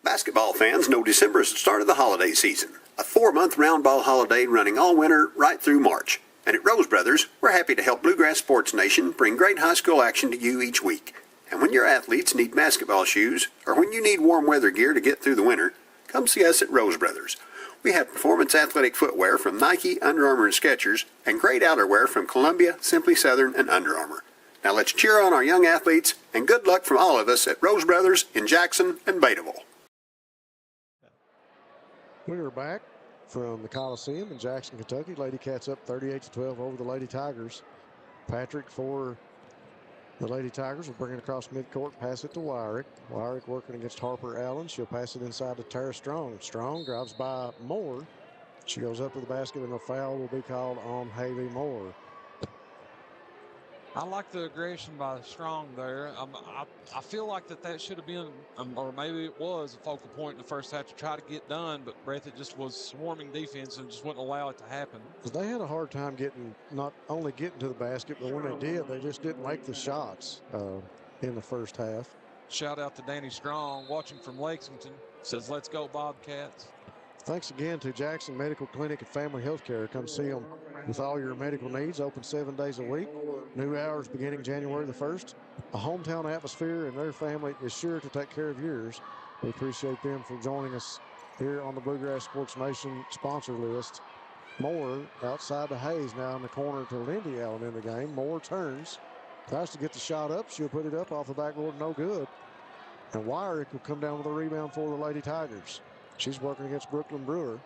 Basketball fans know December is the start of the holiday season. A 4-month round ball holiday running all winter right through March. And at Rose Brothers, we're happy to help Bluegrass Sports Nation bring great high school action to you each week. And when your athletes need basketball shoes, or when you need warm weather gear to get through the winter, come see us at Rose Brothers. We have performance athletic footwear from Nike, Under Armour, and Skechers, and great outerwear from Columbia, Simply Southern, and Under Armour. Now let's cheer on our young athletes, and good luck from all of us at Rose Brothers in Jackson and Betaville. We are back from the Coliseum in Jackson, Kentucky. Lady Cats up 38-12 over the Lady Tigers. Patrick for the Lady Tigers will bring it across midcourt, pass it to Wyrick. Wyrick working against Harper Allen. She'll pass it inside to Tara Strong. Strong drives by Moore. She goes up to the basket, and a foul will be called on Haley Moore. I like the aggression by Strong there. I feel like that should have been, or maybe it was, a focal point in the first half to try to get done, but Breathitt just was swarming defense and just wouldn't allow it to happen. They had a hard time not only getting to the basket, but when they did, they just didn't make the shots in the first half. Shout out to Danny Strong, watching from Lexington. Says, let's go Bobcats. Thanks again to Jackson Medical Clinic and Family Healthcare. Come see them with all your medical needs. Open 7 days a week. New hours beginning January the 1st. A hometown atmosphere, and their family is sure to take care of yours. We appreciate them for joining us here on the Bluegrass Sports Nation sponsor list. Moore outside to Hayes, now in the corner to Lindy Allen in the game. Moore turns, tries to get the shot up. She'll put it up off the backboard, no good. And Wyrick will come down with a rebound for the Lady Tigers. She's working against Brooklyn Brewer.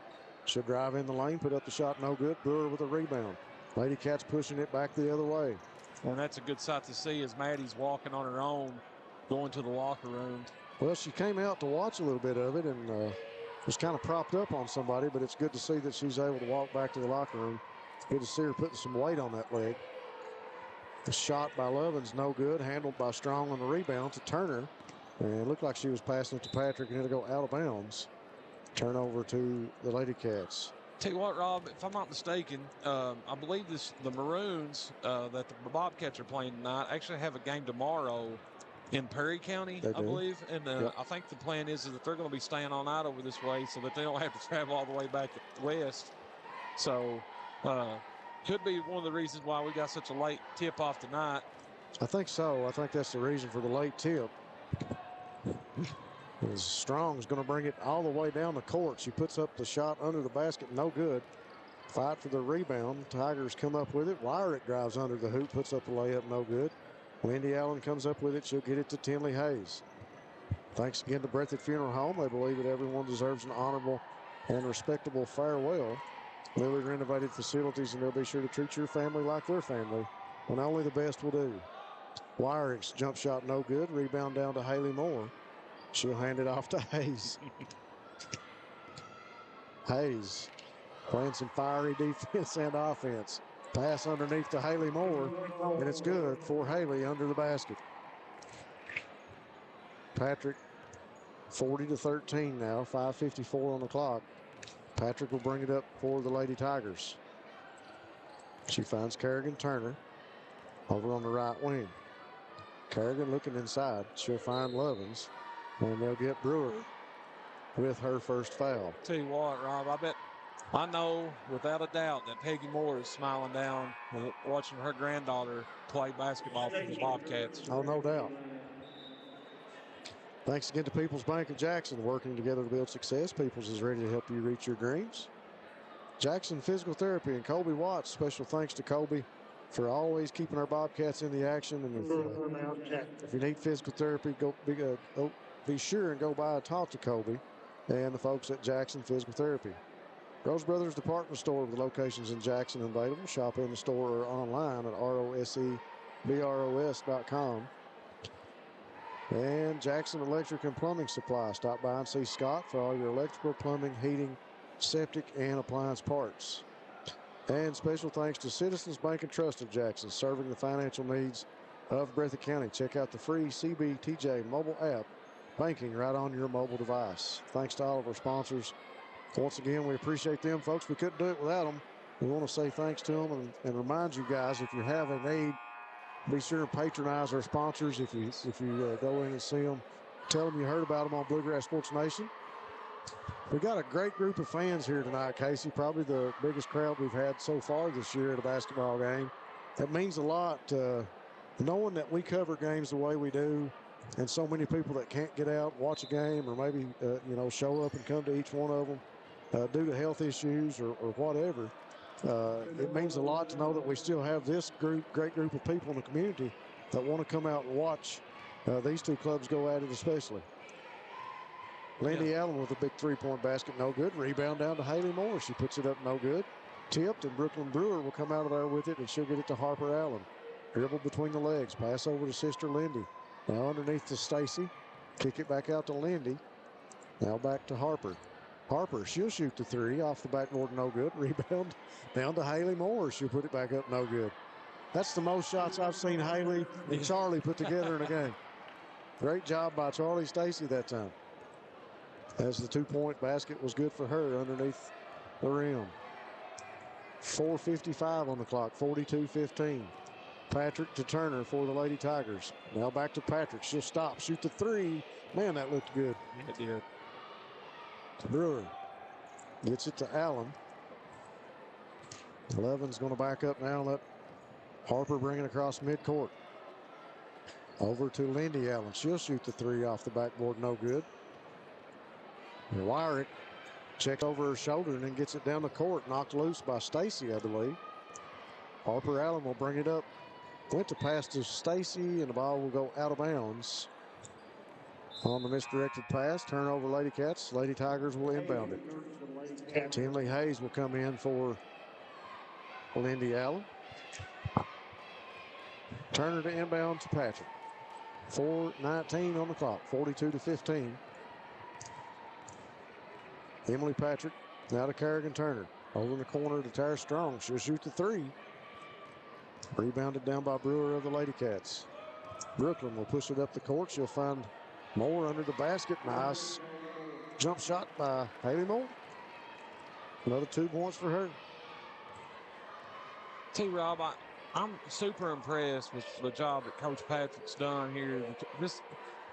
She'll drive in the lane, put up the shot, no good. Brewer with a rebound. Lady Cats pushing it back the other way. And that's a good sight to see as Maddie's walking on her own, going to the locker room. Well, she came out to watch a little bit of it and was kind of propped up on somebody, but it's good to see that she's able to walk back to the locker room. Good to see her putting some weight on that leg. The shot by Lovins, no good. Handled by Strong on the rebound to Turner. And it looked like she was passing it to Patrick, and it'll go out of bounds. Turnover to the Lady Cats. Tell you what, Rob, if I'm not mistaken, I believe the Maroons that the Bobcats are playing tonight actually have a game tomorrow in Perry County, I believe. And Yep. I think the plan is that they're going to be staying on out over this way so that they don't have to travel all the way back west. So could be one of the reasons why we got such a late tip-off tonight. I think so. I think that's the reason for the late tip. Strong's going to bring it all the way down the court. She puts up the shot under the basket, no good. Fight for the rebound. Tigers come up with it. Wyrick drives under the hoop, puts up the layup, no good. Wendy Allen comes up with it. She'll get it to Tinley Hayes. Thanks again to Breathitt Funeral Home. They believe that everyone deserves an honorable and respectable farewell. Newly renovated facilities, and they'll be sure to treat your family like their family, when only the best will do. Wyrick's jump shot, no good. Rebound down to Haley Moore. She'll hand it off to Hayes. Hayes playing some fiery defense and offense. Pass underneath to Haley Moore, and it's good for Haley under the basket. Patrick, 40-13 now, 5:54 on the clock. Patrick will bring it up for the Lady Tigers. She finds Kerrigan Turner over on the right wing. Kerrigan looking inside. She'll find Lovins, and they'll get Brewer with her first foul. Tell you what, Rob, I know without a doubt that Peggy Moore is smiling down watching her granddaughter play basketball for the Bobcats. Oh, no doubt. Thanks again to People's Bank of Jackson, working together to build success. People's is ready to help you reach your dreams. Jackson Physical Therapy and Colby Watts. Special thanks to Colby for always keeping our Bobcats in the action. And if you need physical therapy, be sure and go by and talk to Colby and the folks at Jackson Physical Therapy. Rose Brothers Department Store with locations in Jackson and available. Shop in the store or online at rosebros.com. And Jackson Electric and Plumbing Supply. Stop by and see Scott for all your electrical, plumbing, heating, septic, and appliance parts. And special thanks to Citizens Bank and Trust of Jackson, serving the financial needs of Breathitt County. Check out the free CBTJ mobile app, banking right on your mobile device. Thanks to all of our sponsors. Once again, we appreciate them, folks. We couldn't do it without them. We want to say thanks to them and remind you guys, if you have a need, be sure and patronize our sponsors. If you go in and see them, tell them you heard about them on Bluegrass Sports Nation. We got a great group of fans here tonight, Casey. Probably the biggest crowd we've had so far this year at a basketball game. That means a lot, knowing that we cover games the way we do, and so many people that can't get out, watch a game, or maybe show up and come to each one of them due to health issues or whatever. It means a lot to know that we still have this great group of people in the community that want to come out and watch these two clubs go at it especially. Lindy Allen with a big three-point basket, no good. Rebound down to Haley Moore. She puts it up, no good. Tipped, and Brooklyn Brewer will come out of there with it, and she'll get it to Harper Allen. Dribble between the legs, pass over to sister Lindy. Now underneath to Stacy. Kick it back out to Lindy. Now back to Harper. Harper, she'll shoot the three off the backboard, no good. Rebound down to Haley Moore. She'll put it back up, no good. That's the most shots I've seen Haley and Charlie put together in a game. Great job by Charlie Stacy that time, as the two-point basket was good for her underneath the rim. 4:55 on the clock, 42-15. Patrick to Turner for the Lady Tigers. Now back to Patrick. She'll stop, shoot the three. Man, that looked good. It did. Brewer gets it to Allen. Levin's going to back up now and let Harper bring it across midcourt. Over to Lindy Allen. She'll shoot the three off the backboard, no good. And Wyrick checks over her shoulder and then gets it down the court, knocked loose by Stacy, I believe. Harper Allen will bring it up. Went to pass to Stacy, and the ball will go out of bounds on the misdirected pass. Turnover, Lady Cats. Lady Tigers will inbound it. Tinley Hayes will come in for Lindy Allen. Turner to inbound to Patrick. 4:19 on the clock, 42-15. Emily Patrick now to Kerrigan Turner. Over in the corner to Tara Strong. She'll shoot the three. Rebounded down by Brewer of the Lady Cats. Brooklyn will push it up the court. She'll find Moore under the basket. Nice jump shot by Haley Moore. Another 2 points for her. T-Rob, I'm super impressed with the job that Coach Patrick's done here. Just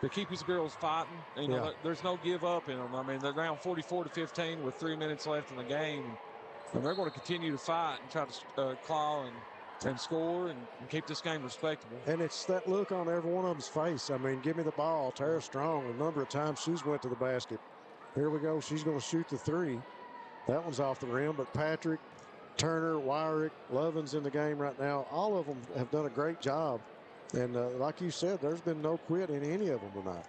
to keep his girls fighting. You know, there's no give up in them. I mean, they're down 44-15 with 3 minutes left in the game. And they're going to continue to fight and try to claw and score and keep this game respectable. And it's that look on every one of them's face. I mean, give me the ball. Tara Strong, a number of times she's went to the basket. Here we go. She's going to shoot the three. That one's off the rim, but Patrick, Turner, Wyrick, Lovins in the game right now. All of them have done a great job. And like you said, there's been no quit in any of them tonight.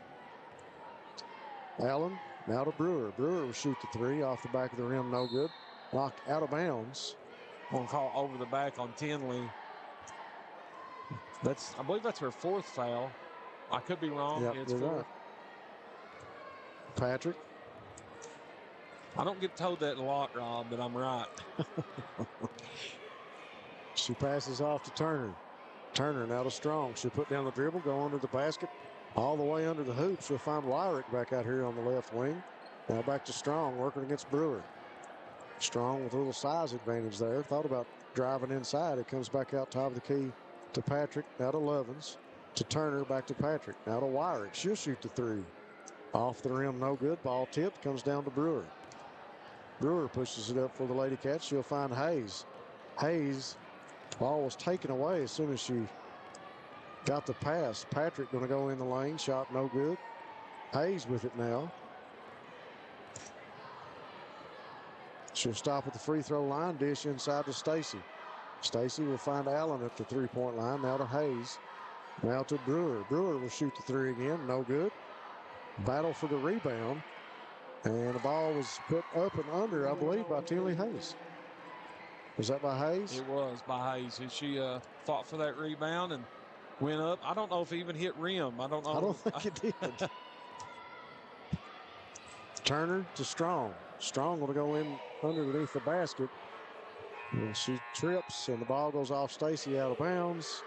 Allen now to Brewer. Brewer will shoot the three off the back of the rim, no good. Knocked out of bounds. Going to call over the back on Tinley. I believe that's her fourth foul. I could be wrong. Yep, It's fourth. right. Patrick I don't get told that a lot, Rob, but I'm right. She passes off to Turner. Turner now to Strong. She'll put down the dribble, go under the basket, all the way under the hoop. She'll find Wyrick back out here on the left wing. Now back to Strong, working against Brewer. Strong with a little size advantage there. Thought about driving inside. It comes back out top of the key to Patrick. Now to Lovins. To Turner, back to Patrick. Now to Wyrick. She'll shoot the three. Off the rim, no good. Ball tipped, comes down to Brewer. Brewer pushes it up for the Lady Cats. She'll find Hayes. Hayes, ball was taken away as soon as she got the pass. Patrick going to go in the lane. Shot no good. Hayes with it now. She'll stop at the free throw line. Dish inside to Stacy. Stacy will find Allen at the three-point line. Now to Hayes. Now to Brewer. Brewer will shoot the three again. No good. Battle for the rebound. And the ball was put up and under, I believe, by Tinley Hayes. Was that by Hayes? It was by Hayes. She fought for that rebound and went up. I don't know if it even hit rim. I don't know. I don't think it did. Turner to Strong. Strong going to go in underneath the basket. And she trips, and the ball goes off Stacy out of bounds.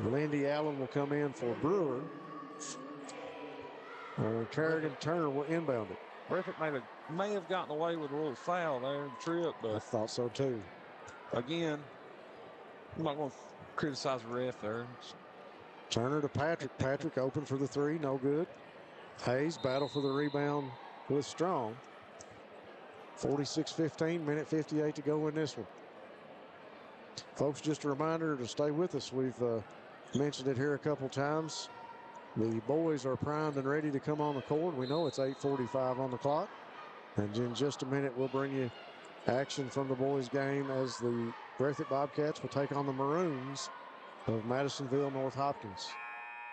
Lindy Allen will come in for Brewer. And Kerrigan Turner will inbound it. Breathitt may have gotten away with a little foul there, trip, but I thought so too. Again, I'm not going to criticize the ref there. Turner to Patrick. Patrick open for the three, no good. Hayes battle for the rebound with Strong. 46-15, minute 58 to go in this one. Folks, just a reminder to stay with us. We've mentioned it here a couple times. The boys are primed and ready to come on the court. We know it's 8:45 on the clock. And in just a minute, we'll bring you action from the boys' game as the Breathitt Bobcats will take on the Maroons of Madisonville North Hopkins.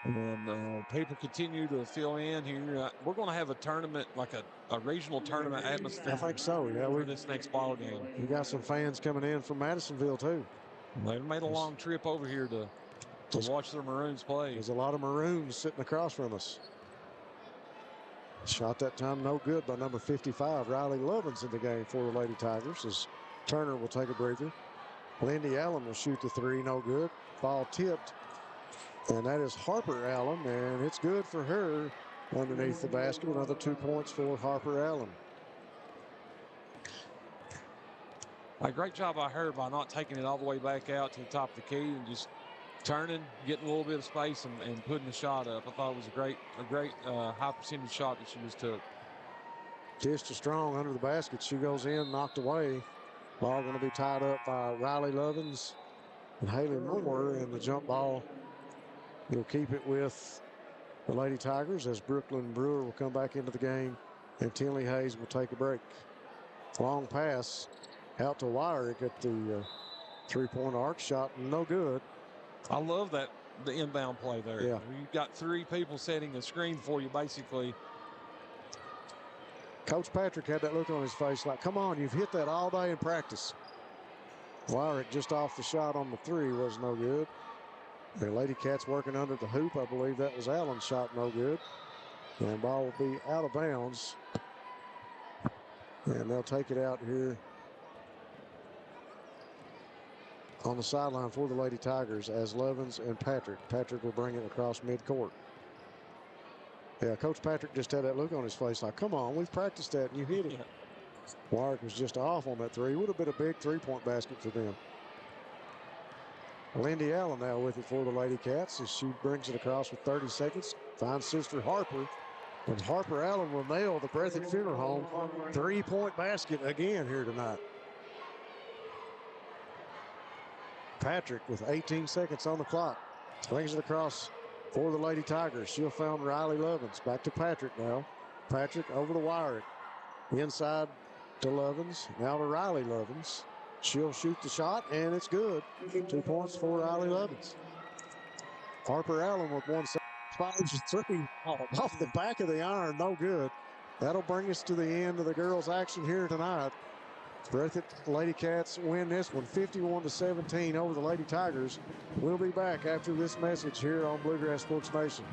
And people continue to fill in here. We're going to have a tournament, like a regional tournament atmosphere. I think so, yeah. For this next ball game. We got some fans coming in from Madisonville, too. They've made a long trip over here to watch the Maroons play. There's a lot of Maroons sitting across from us. Shot that time no good by number 55. Riley Lovins in the game for the Lady Tigers as Turner will take a breather. Lindy Allen will shoot the three, no good. Ball tipped. And that is Harper Allen, and it's good for her underneath the basket. Another 2 points for Harper Allen. A great job by her by not taking it all the way back out to the top of the key and just turning, getting a little bit of space and putting the shot up. I thought it was a great high percentage shot that she just took. Dish to Strong under the basket. She goes in, knocked away. Ball going to be tied up by Riley Lovins and Haley Moore, and the jump ball will keep it with the Lady Tigers as Brooklyn Brewer will come back into the game and Tinley Hayes will take a break. Long pass out to Wyrick at the three-point arc. Shot no good. I love the inbound play there. Yeah. You've got three people setting a screen for you, basically. Coach Patrick had that look on his face like, come on, you've hit that all day in practice. Wyrick just off the shot on the three was no good. The Lady Cats working under the hoop. I believe that was Allen's shot, no good. And ball will be out of bounds. And they'll take it out here on the sideline for the Lady Tigers as Lovins and Patrick. Patrick will bring it across midcourt. Yeah, Coach Patrick just had that look on his face like, come on, we've practiced that and you hit it. Wyrick was just off on that three. Would have been a big three-point basket for them. Lindy Allen now with it for the Lady Cats as she brings it across with 30 seconds. Finds sister Harper. And Harper Allen will nail the Breathitt Funeral Home three-point basket again here tonight. Patrick with 18 seconds on the clock. Brings it across for the Lady Tigers. She'll found Riley Lovins. Back to Patrick now. Patrick over to Wyrick. Inside to Lovins. Now to Riley Lovins. She'll shoot the shot, and it's good. 2 points for Riley Lovins. Harper Allen with 1 second. Fires three off the back of the iron. No good. That'll bring us to the end of the girls' action here tonight. Breathitt Lady Cats win this one 51-17 over the Lady Tigers. We'll be back after this message here on Bluegrass Sports Nation.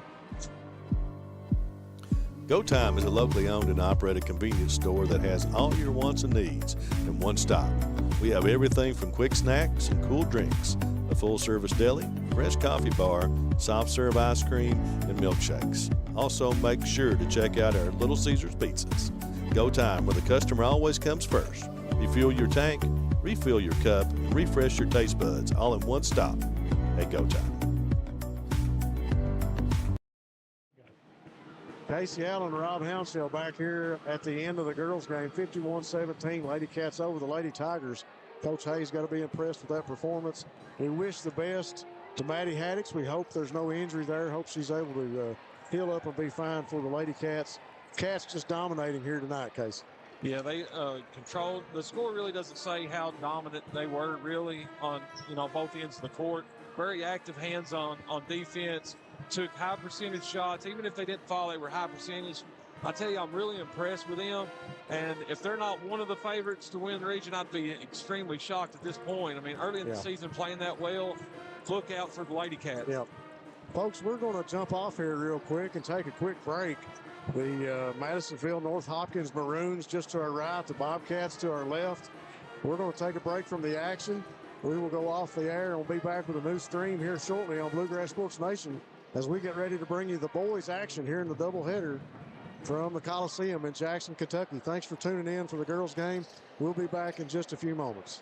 Go Time is a locally owned and operated convenience store that has all your wants and needs in one stop. We have everything from quick snacks and cool drinks, a full-service deli, fresh coffee bar, soft-serve ice cream, and milkshakes. Also, make sure to check out our Little Caesars pizzas. Go Time, where the customer always comes first. Refuel your tank, refill your cup, and refresh your taste buds all in one stop at Go Time. Casey Allen and Rob Hounsell back here at the end of the girls' game, 51-17. Lady Cats over the Lady Tigers. Coach Hayes got to be impressed with that performance. We wish the best to Maddie Haddix. We hope there's no injury there. Hope she's able to heal up and be fine for the Lady Cats. Cats just dominating here tonight, Casey. Yeah, they controlled. The score really doesn't say how dominant they were really on, both ends of the court. Very active hands on defense. Took high percentage shots. Even if they didn't fall, they were high percentage. I tell you, I'm really impressed with them. And if they're not one of the favorites to win the region, I'd be extremely shocked at this point. I mean, early in the season, playing that well, look out for the Lady Cats. Yeah. Folks, we're going to jump off here real quick and take a quick break. The Madisonville North Hopkins Maroons just to our right, the Bobcats to our left. We're going to take a break from the action. We will go off the air and we'll be back with a new stream here shortly on Bluegrass Sports Nation as we get ready to bring you the boys' action here in the doubleheader from the Coliseum in Jackson, Kentucky. Thanks for tuning in for the girls' game. We'll be back in just a few moments.